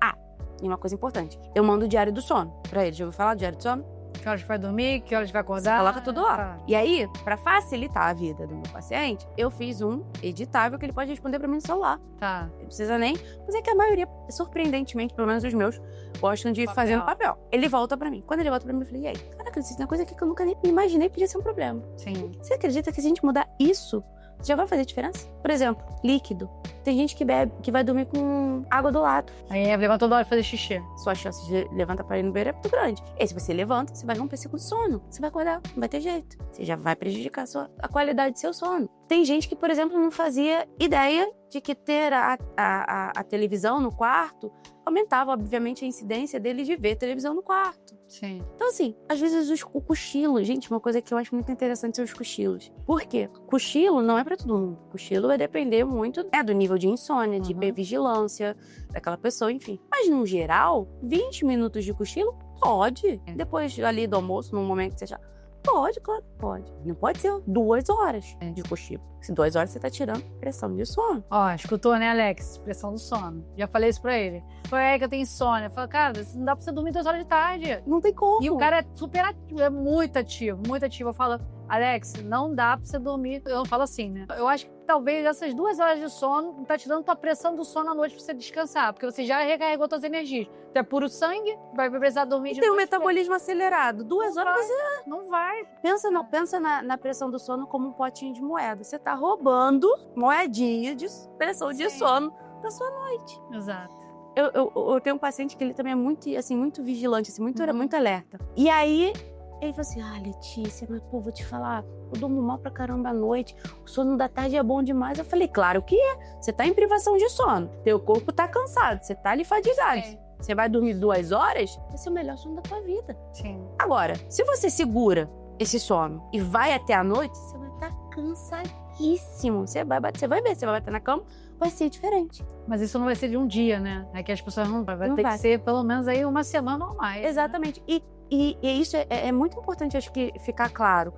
Speaker 2: E uma coisa importante, eu mando o diário do sono pra ele. Já ouviu falar do diário do sono?
Speaker 1: Que horas vai dormir, que horas vai acordar.
Speaker 2: Coloca tudo lá. E aí, pra facilitar a vida do meu paciente, eu fiz um editável que ele pode responder pra mim no celular.
Speaker 1: Tá.
Speaker 2: Não precisa nem... Mas é que a maioria, surpreendentemente, pelo menos os meus, gostam de fazer no papel. Ele volta pra mim. Quando ele volta pra mim, eu falei, e aí? Caraca, isso é uma coisa aqui que eu nunca nem imaginei que podia ser um problema.
Speaker 1: Sim.
Speaker 2: Você acredita que se a gente mudar isso, já vai fazer diferença? Por exemplo, líquido. Tem gente que vai dormir com água do lado.
Speaker 1: Aí levanta toda hora fazer xixi.
Speaker 2: Sua chance de levantar pra ir no banheiro é muito grande. E aí, se você levanta, você vai romper ciclo de sono. Você vai acordar, não vai ter jeito. Você já vai prejudicar a qualidade do seu sono. Tem gente que, por exemplo, não fazia ideia de que ter a televisão no quarto aumentava, obviamente, a incidência dele de ver televisão no quarto.
Speaker 1: Sim.
Speaker 2: Então, assim, às vezes o cochilo, gente, uma coisa que eu acho muito interessante são os cochilos. Por quê? Cochilo não é pra todo mundo. Cochilo vai depender muito do nível de insônia, de hipervigilância daquela pessoa, enfim. Mas, no geral, 20 minutos de cochilo pode. Depois ali do almoço, num momento que você já... Pode, claro que pode. Não pode ser 2 horas de cochilo. Se 2 horas você tá tirando pressão de sono.
Speaker 1: Escutou, né, Alex? Pressão do sono. Já falei isso pra ele. Foi que eu tenho insônia. Falei, cara, não dá pra você dormir 2 horas de tarde.
Speaker 2: Não tem como.
Speaker 1: E o cara é super ativo, é muito ativo, muito ativo. Eu falo, Alex, não dá pra você dormir. Eu não falo assim, né? Eu acho que talvez essas 2 horas de sono tá te dando tua pressão do sono à noite pra você descansar. Porque você já recarregou suas energias. Tu é puro sangue, vai precisar dormir de noite.
Speaker 2: Tem um metabolismo acelerado. 2 horas você...
Speaker 1: Não vai.
Speaker 2: Pensa na pressão do sono como um potinho de moeda. Você tá roubando moedinha de pressão de sono da sua noite.
Speaker 1: Exato.
Speaker 2: Eu tenho um paciente que ele também é muito, assim, muito vigilante, assim, muito alerta. E aí, ele falou assim, Letícia, mas pô, vou te falar, eu durmo mal pra caramba à noite, o sono da tarde é bom demais. Eu falei, claro que é. Você tá em privação de sono, teu corpo tá cansado, você tá ali fadigado. Você vai dormir 2 horas, vai ser o melhor sono da tua vida.
Speaker 1: Sim.
Speaker 2: Agora, se você segura esse sono e vai até a noite, você vai estar cansadíssimo. Você vai ver, você vai bater na cama, vai ser diferente.
Speaker 1: Mas isso não vai ser de um dia, né? É que as pessoas não vai
Speaker 2: Não
Speaker 1: ter
Speaker 2: vai.
Speaker 1: que ser pelo menos aí uma semana ou mais.
Speaker 2: Exatamente.
Speaker 1: Né?
Speaker 2: E isso é muito importante, acho que ficar claro.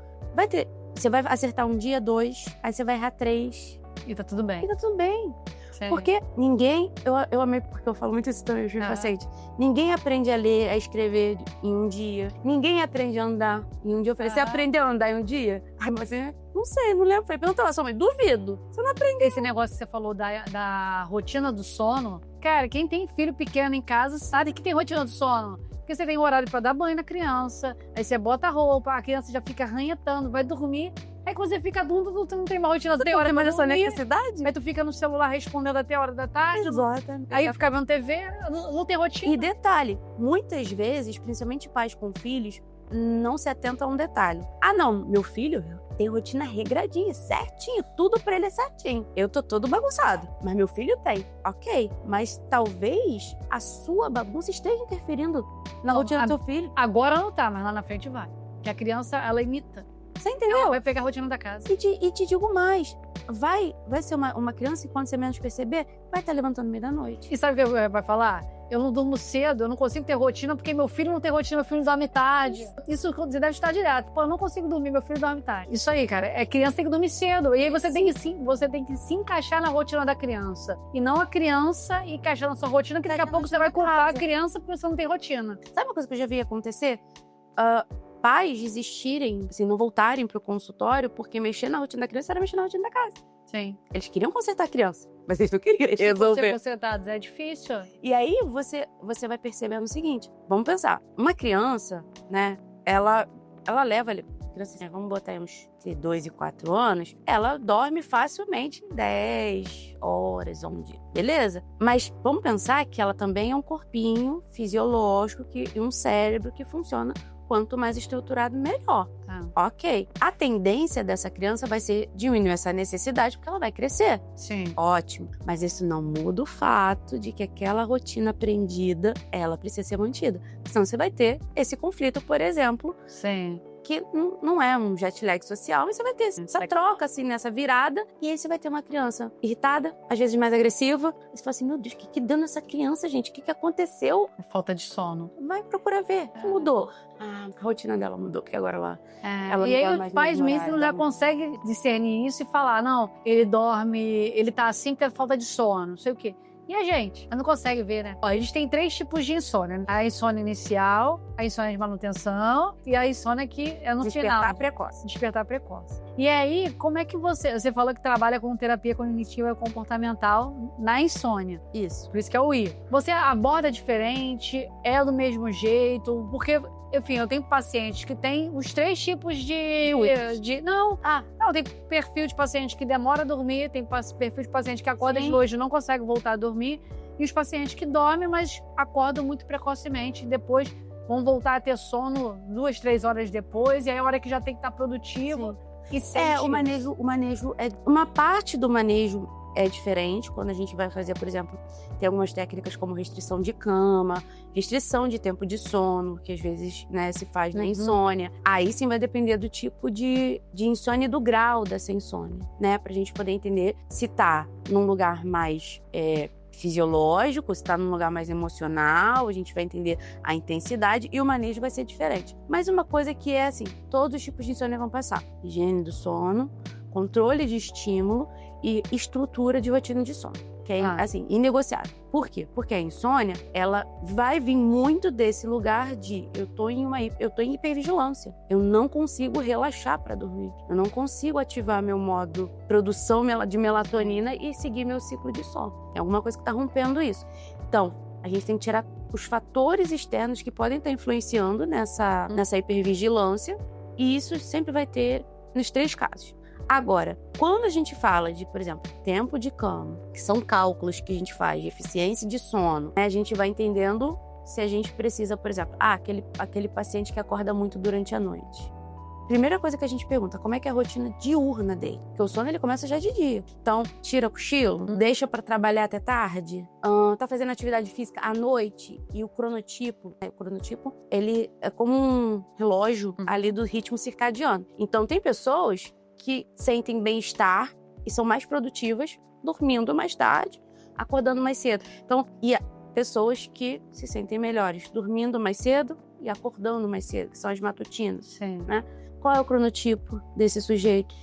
Speaker 2: Você vai acertar um dia, 2, aí você vai errar 3.
Speaker 1: E tá tudo bem.
Speaker 2: E tá tudo bem.
Speaker 1: Sim.
Speaker 2: Porque eu amei, porque eu falo muito isso também para os pacientes. Ninguém aprende a ler, a escrever em um dia. Ninguém aprende a andar em um dia. Eu falei, você aprendeu a andar em um dia? Ai, mas não sei, não lembro. Falei, pergunta lá, sua mãe, duvido. Você não aprendeu.
Speaker 1: Esse negócio que você falou da rotina do sono, cara, quem tem filho pequeno em casa sabe que tem rotina do sono. Porque você tem horário pra dar banho na criança, aí você bota a roupa, a criança já fica arranhetando, vai dormir. Aí quando você fica adulto, tu não tem uma rotina, tem hora mais essa necessidade. Aí tu fica no celular respondendo até a hora da tarde.
Speaker 2: Exato.
Speaker 1: Aí fica vendo TV, não tem rotina.
Speaker 2: E detalhe, muitas vezes, principalmente pais com filhos, não se atentam a um detalhe. Não, meu filho tem rotina regradinha, certinho, tudo pra ele é certinho. Eu tô todo bagunçado, mas meu filho tem. Ok, mas talvez a sua bagunça esteja interferindo na rotina do teu filho.
Speaker 1: Agora não tá, mas lá na frente vai. Porque a criança, ela imita.
Speaker 2: Você entendeu?
Speaker 1: Ela vai pegar a rotina da casa.
Speaker 2: E te digo mais, vai ser uma criança que quando você menos perceber, vai estar levantando no meio da noite.
Speaker 1: E sabe o que vai falar? Eu não durmo cedo, eu não consigo ter rotina porque meu filho não tem rotina, meu filho dorme tarde. Isso você deve estar direto. Pô, eu não consigo dormir, meu filho dorme tarde. Isso aí, cara, criança tem que dormir cedo. E aí você tem que se encaixar na rotina da criança. E não a criança encaixar na sua rotina, que daqui a pouco você vai culpar a criança porque você não tem rotina.
Speaker 2: Sabe uma coisa que eu já vi acontecer? Pais desistirem, assim, não voltarem pro consultório porque mexer na rotina da criança era mexer na rotina da casa.
Speaker 1: Sim.
Speaker 2: Eles queriam consertar a criança, mas eles não queriam
Speaker 1: Ser
Speaker 2: resolver.
Speaker 1: consertados é difícil.
Speaker 2: E aí você vai percebendo o seguinte, vamos pensar, uma criança, né, ela leva ali, criança, vamos botar aí uns 2 e 4 anos, ela dorme facilmente 10 horas ou um dia, beleza? Mas vamos pensar que ela também é um corpinho fisiológico e um cérebro que funciona quanto mais estruturado, melhor. Ok. A tendência dessa criança vai ser diminuir essa necessidade porque ela vai crescer.
Speaker 1: Sim.
Speaker 2: Ótimo. Mas isso não muda o fato de que aquela rotina aprendida, ela precisa ser mantida. Senão você vai ter esse conflito, por exemplo,
Speaker 1: Sim.
Speaker 2: que não é um jet lag social, mas você vai ter essa troca, assim, nessa virada, e aí você vai ter uma criança irritada, às vezes mais agressiva, e você fala assim, meu Deus, o que deu nessa criança, gente? O que aconteceu?
Speaker 1: Falta de sono.
Speaker 2: Vai procurar ver. O que mudou? A rotina dela mudou, porque agora ela
Speaker 1: e
Speaker 2: não
Speaker 1: aí
Speaker 2: mais
Speaker 1: os pais
Speaker 2: no
Speaker 1: mesmo já conseguem discernir isso e falar, não, ele dorme, ele tá assim porque é falta de sono, não sei o quê. E a gente? Não consegue ver, né? Ó, a gente tem 3 tipos de insônia. A insônia inicial, a insônia de manutenção e a insônia que é no final.
Speaker 2: Despertar precoce.
Speaker 1: Despertar precoce. E aí, como é que você falou que trabalha com terapia cognitiva e comportamental na insônia.
Speaker 2: Isso.
Speaker 1: Por isso que é o I. Você aborda diferente, é do mesmo jeito, porque... Enfim, eu tenho pacientes que têm os 3 tipos Não, tem perfil de paciente que demora a dormir, tem perfil de paciente que acorda de noite e não consegue voltar a dormir, e os pacientes que dormem, mas acordam muito precocemente, e depois vão voltar a ter sono 2, 3 horas depois, e aí é a hora que já tem que estar produtivo. E
Speaker 2: o manejo é uma parte do manejo é diferente quando a gente vai fazer, por exemplo, tem algumas técnicas como restrição de cama, restrição de tempo de sono, que às vezes, né, se faz na insônia. Aí sim vai depender do tipo de insônia e do grau dessa insônia, né? Pra gente poder entender se tá num lugar mais fisiológico, se tá num lugar mais emocional, a gente vai entender a intensidade e o manejo vai ser diferente. Mas uma coisa que é assim, todos os tipos de insônia vão passar. Higiene do sono, controle de estímulo e estrutura de rotina de sono, que é, assim, inegociável. Por quê? Porque a insônia, ela vai vir muito desse lugar de eu tô em hipervigilância. Eu não consigo relaxar para dormir. Eu não consigo ativar meu modo produção de melatonina e seguir meu ciclo de sono. É alguma coisa que tá rompendo isso. Então, a gente tem que tirar os fatores externos que podem estar influenciando nessa hipervigilância, e isso sempre vai ter nos 3 casos. Agora, quando a gente fala de, por exemplo, tempo de cama, que são cálculos que a gente faz de eficiência de sono, né, a gente vai entendendo se a gente precisa, por exemplo, aquele paciente que acorda muito durante a noite. Primeira coisa que a gente pergunta, como é que é a rotina diurna dele? Porque o sono ele começa já de dia. Então, tira cochilo, deixa para trabalhar até tarde, tá fazendo atividade física à noite, e o cronotipo, ele é como um relógio ali do ritmo circadiano. Então, tem pessoas que sentem bem-estar e são mais produtivas dormindo mais tarde, acordando mais cedo. Então, e pessoas que se sentem melhores dormindo mais cedo e acordando mais cedo, que são as matutinas.
Speaker 1: Sim.
Speaker 2: Né? Qual é o cronotipo desse sujeito?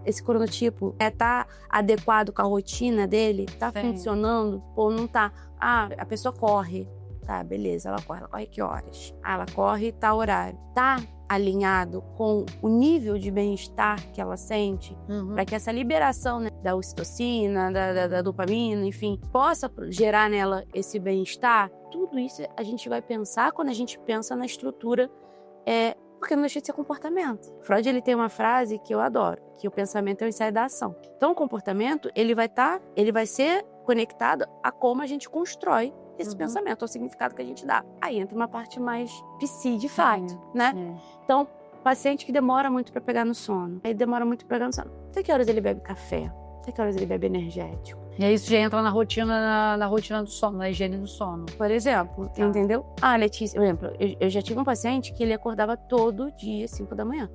Speaker 2: Esse cronotipo tá adequado com a rotina dele? Tá funcionando ou não tá? A pessoa corre. Tá, beleza, ela corre que horas? Ela corre tal horário. Tá alinhado com o nível de bem-estar que ela sente, para que essa liberação, né, da ocitocina, da dopamina, enfim, possa gerar nela esse bem-estar. Tudo isso a gente vai pensar quando a gente pensa na estrutura, porque não deixa de ser comportamento. Freud ele tem uma frase que eu adoro, que o pensamento é o ensaio da ação. Então o comportamento ele vai ser conectado a como a gente constrói esse pensamento, o significado que a gente dá. Aí entra uma parte mais psi, de fato, né? Então, paciente que demora muito para pegar no sono. Aí demora muito para pegar no sono. Até que horas ele bebe café? Até que horas ele bebe energético?
Speaker 1: E aí isso já entra na rotina, na rotina do sono, na higiene do sono.
Speaker 2: Por exemplo, entendeu? Letícia, por exemplo, eu já tive um paciente que ele acordava todo dia 5 da manhã.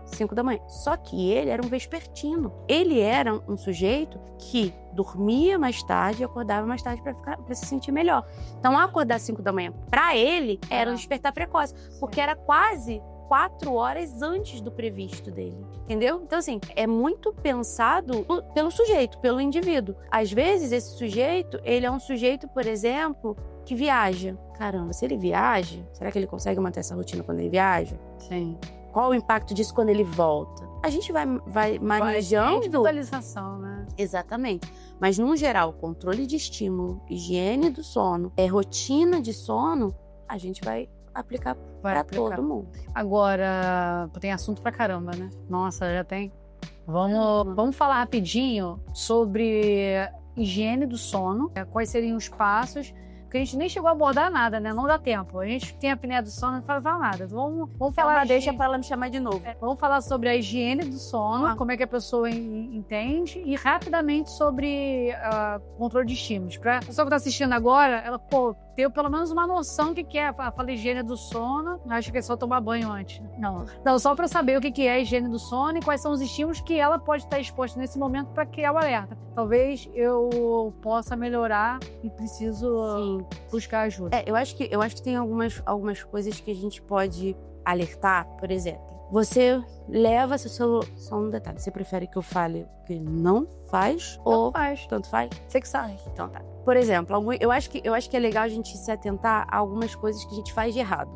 Speaker 2: Só que ele era um vespertino. Ele era um sujeito que dormia mais tarde e acordava mais tarde para se sentir melhor. Então, acordar 5 da manhã, para ele, era um despertar precoce. Porque era quase 4 horas antes do previsto dele, entendeu? Então, assim, é muito pensado pelo sujeito, pelo indivíduo. Às vezes, esse sujeito, ele é um sujeito, por exemplo, que viaja. Caramba, se ele viaja, será que ele consegue manter essa rotina quando ele viaja?
Speaker 1: Sim.
Speaker 2: Qual o impacto disso quando ele volta? A gente vai manejando...
Speaker 1: individualização, né? né?
Speaker 2: Exatamente. Mas, no geral, controle de estímulo, higiene do sono, rotina de sono, a gente vai aplicar para todo mundo.
Speaker 1: Agora, tem assunto pra caramba, né? Nossa, já tem. Vamos falar rapidinho sobre higiene do sono, quais seriam os passos, porque a gente nem chegou a abordar nada, né? Não dá tempo. A gente tem a apneia do sono, não fala nada. Vamos falar...
Speaker 2: Deixa para ela me chamar de novo.
Speaker 1: Vamos falar sobre a higiene do sono, como é que a pessoa entende, e rapidamente sobre controle de estímulos. Para a pessoa que está assistindo agora, ela, ter pelo menos uma noção do que é a higiene do sono. Acho que é só tomar banho antes. Não, só para saber o que é a higiene do sono e quais são os estímulos que ela pode estar exposta nesse momento para criar o alerta. Talvez eu possa melhorar e preciso buscar ajuda.
Speaker 2: Eu acho que tem algumas coisas que a gente pode alertar. Por exemplo, você leva seu celular... Só um detalhe, você prefere que eu fale que não faz ou
Speaker 1: faz?
Speaker 2: Tanto faz?
Speaker 1: Você que sabe.
Speaker 2: Então tá. Por exemplo, eu acho que é legal a gente se atentar a algumas coisas que a gente faz de errado.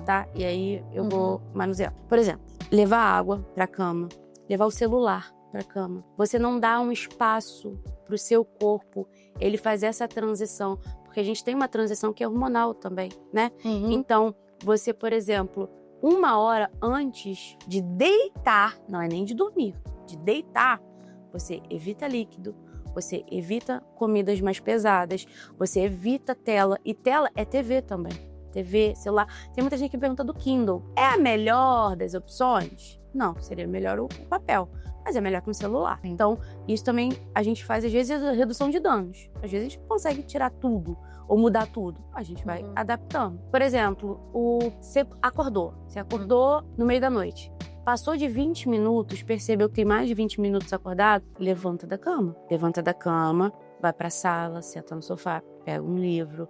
Speaker 2: Tá? E aí eu vou manusear. Por exemplo, levar água pra cama, levar o celular pra cama. Você não dá um espaço pro seu corpo ele fazer essa transição, porque a gente tem uma transição que é hormonal também, né? Então, você, por exemplo, 1 hora antes de deitar, não é nem de dormir, de deitar, você evita líquido, você evita comidas mais pesadas, você evita tela, e tela é TV também. TV, celular. Tem muita gente que pergunta do Kindle. É a melhor das opções? Não, seria melhor o papel, mas é melhor que um celular. Então, isso também a gente faz, às vezes, a redução de danos. Às vezes a gente consegue tirar tudo ou mudar tudo. A gente vai adaptando. Por exemplo, você acordou no meio da noite. Passou de 20 minutos, percebeu que tem mais de 20 minutos acordado, levanta da cama. Levanta da cama, vai pra sala, senta no sofá, pega um livro,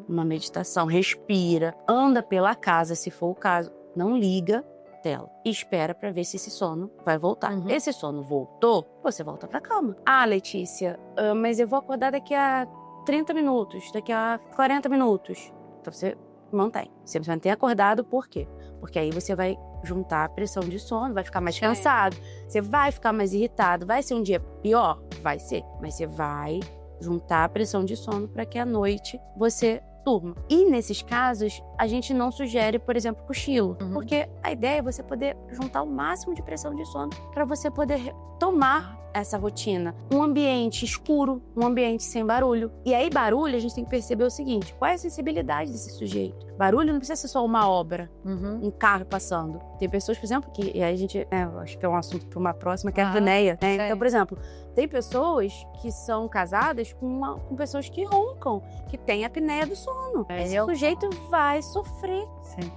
Speaker 2: uma meditação, respira, anda pela casa, se for o caso, não liga tela e espera pra ver se esse sono vai voltar. Esse sono voltou, você volta pra cama. Ah, Letícia, mas eu vou acordar daqui a 30 minutos, daqui a 40 minutos. Então você mantém. Você mantém acordado, por quê? Porque aí você vai juntar a pressão de sono, vai ficar mais cansado, você vai ficar mais irritado. Vai ser um dia pior? Vai ser. Mas você vai juntar a pressão de sono para que à noite você durma. E nesses casos, a gente não sugere, por exemplo, cochilo. Porque a ideia é você poder juntar o máximo de pressão de sono para você poder tomar essa rotina. Um ambiente escuro, um ambiente sem barulho. E aí, barulho, a gente tem que perceber o seguinte: qual é a sensibilidade desse sujeito? Barulho não precisa ser só uma obra, um carro passando. Tem pessoas, por exemplo, que... E aí a gente... acho que é um assunto para uma próxima, que é a apneia, né? Então, por exemplo, tem pessoas que são casadas com pessoas que roncam, que têm apneia do sono. Esse sujeito vai sofrer.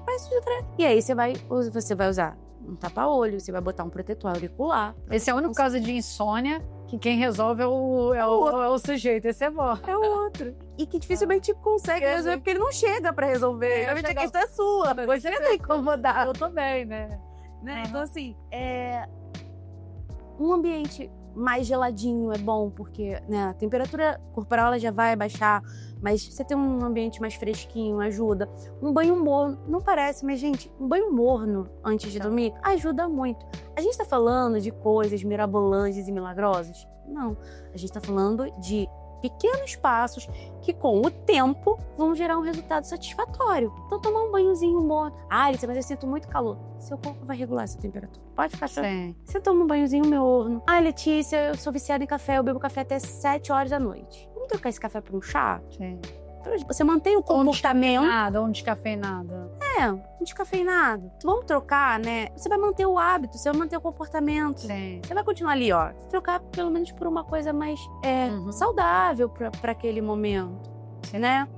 Speaker 2: Vai sofrer. E aí você vai usar um tapa-olho, você vai botar um protetor auricular.
Speaker 1: Esse é o único caso de insônia que quem resolve é o sujeito. Esse é bom.
Speaker 2: É o outro. E que dificilmente consegue resolver, porque ele não chega pra resolver. Realmente a questão é sua. Você não tem incomodar.
Speaker 1: Eu também, né?
Speaker 2: Então, assim, um ambiente mais geladinho é bom, porque a temperatura corporal ela já vai baixar, mas você ter um ambiente mais fresquinho ajuda. Um banho morno, não parece, mas, gente, um banho morno antes de dormir ajuda muito. A gente tá falando de coisas mirabolantes e milagrosas? Não. A gente tá falando de pequenos passos que, com o tempo, vão gerar um resultado satisfatório. Então, tomar um banhozinho morno. Ah, Alice, mas eu sinto muito calor. Seu corpo vai regular essa temperatura. Pode ficar tranquilo. Você toma um banhozinho morno. Ah, Letícia, eu sou viciada em café. Eu bebo café até 7 horas da noite. Vamos trocar esse café por um chá?
Speaker 1: Sim.
Speaker 2: Você mantém o comportamento...
Speaker 1: Um descafeinado.
Speaker 2: Um descafeinado. Vamos trocar, né? Você vai manter o hábito, você vai manter o comportamento.
Speaker 1: Sim.
Speaker 2: Você vai continuar ali, ó. Trocar pelo menos por uma coisa mais saudável pra aquele momento, né?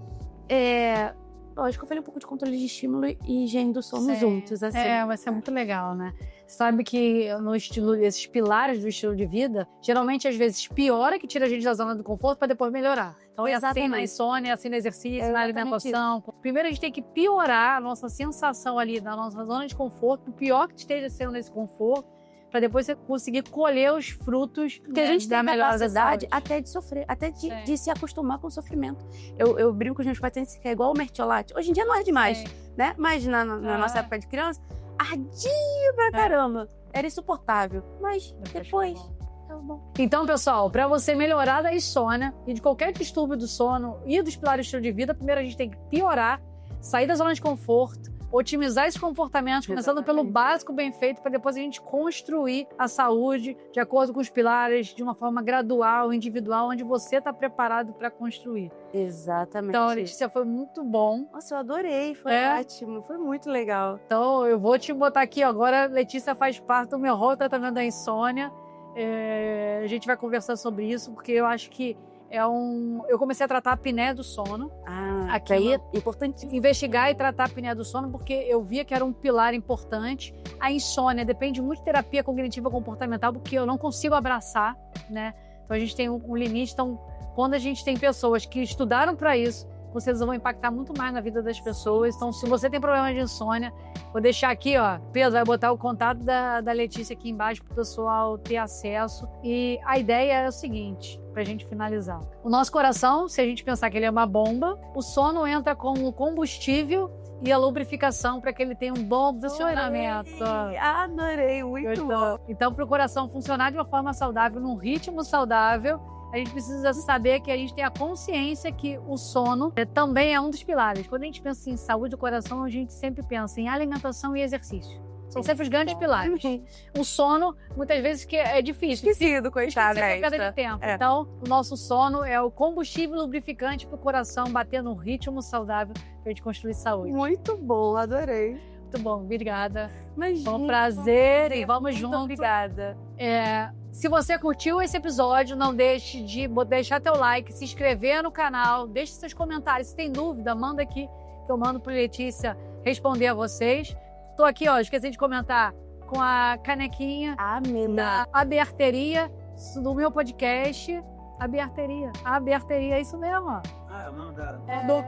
Speaker 2: Lógico, eu falei um pouco de controle de estímulo e higiene do sono juntos, assim.
Speaker 1: Vai ser muito legal, né? Você sabe que no estilo, esses pilares do estilo de vida, geralmente, às vezes, piora, que tira a gente da zona do conforto para depois melhorar. Então, é assim na insônia, é assim no exercício, na alimentação. Primeiro, a gente tem que piorar a nossa sensação ali, na nossa zona de conforto, o pior que esteja sendo nesse conforto, para depois você conseguir colher os frutos.
Speaker 2: Porque a gente tem a capacidade até de sofrer, até de se acostumar com o sofrimento. Eu brinco com os meus pacientes que é igual o mertiolate. Hoje em dia não é demais, né? Mas na nossa época de criança, ardia pra caramba. Era insuportável. Mas depois
Speaker 1: Tá bom. Então, pessoal, para você melhorar da insônia e de qualquer distúrbio do sono e dos pilares do estilo de vida, primeiro a gente tem que piorar, sair da zona de conforto, otimizar esses comportamentos, começando pelo básico bem feito, para depois a gente construir a saúde de acordo com os pilares, de uma forma gradual, individual, onde você está preparado para construir.
Speaker 2: Exatamente.
Speaker 1: Então, Letícia, foi muito bom.
Speaker 2: Nossa, eu adorei, foi ótimo, foi muito legal.
Speaker 1: Então, eu vou te botar aqui agora. Letícia faz parte do meu rol de tratamento da insônia. A gente vai conversar sobre isso, porque eu acho que eu comecei a tratar a apneia do sono.
Speaker 2: Aqui é importante
Speaker 1: investigar e tratar a apneia do sono, porque eu via que era um pilar importante. A insônia depende muito de terapia cognitiva comportamental, porque eu não consigo abraçar, né? Então a gente tem um limite. Então, quando a gente tem pessoas que estudaram para isso, vocês vão impactar muito mais na vida das pessoas. Então, se você tem problema de insônia, vou deixar aqui, ó, Pedro vai botar o contato da Letícia aqui embaixo para o pessoal ter acesso. E a ideia é o seguinte, pra gente finalizar. O nosso coração, se a gente pensar que ele é uma bomba, o sono entra como combustível e a lubrificação para que ele tenha um bom funcionamento.
Speaker 2: Adorei, muito bom.
Speaker 1: Então, para o coração funcionar de uma forma saudável, num ritmo saudável, a gente precisa saber que a gente tem a consciência que o sono também é um dos pilares. Quando a gente pensa em saúde do coração, a gente sempre pensa em alimentação e exercício. São sempre os grandes pilares. O sono, muitas vezes, que é difícil.
Speaker 2: Esquecido, coitado.
Speaker 1: É perda de tempo. Então, o nosso sono é o combustível lubrificante para o coração bater num ritmo saudável para a gente construir saúde.
Speaker 2: Muito bom, adorei.
Speaker 1: Muito bom, obrigada.
Speaker 2: Mas,
Speaker 1: foi um prazer e vamos
Speaker 2: muito
Speaker 1: junto.
Speaker 2: Obrigada.
Speaker 1: Se você curtiu esse episódio, não deixe de deixar teu like, se inscrever no canal, deixe seus comentários. Se tem dúvida, manda aqui, que eu mando para Letícia responder a vocês. Tô aqui, ó, esqueci de comentar, com a canequinha da Aberteria, do meu podcast. Aberteria, é isso mesmo, ó.
Speaker 3: É o nome da...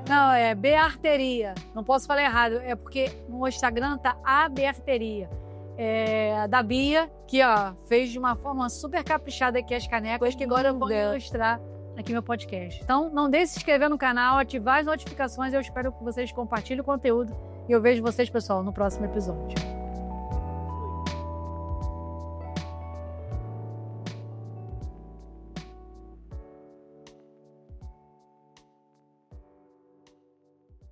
Speaker 1: Não, é Bearteria. Não posso falar errado, é porque no Instagram tá Aberteria. Da Bia, que ó, fez de uma forma super caprichada aqui as canecas, que agora eu vou ilustrar aqui meu podcast. Então, não deixe de se inscrever no canal, ativar as notificações. Eu espero que vocês compartilhem o conteúdo. E eu vejo vocês, pessoal, no próximo episódio.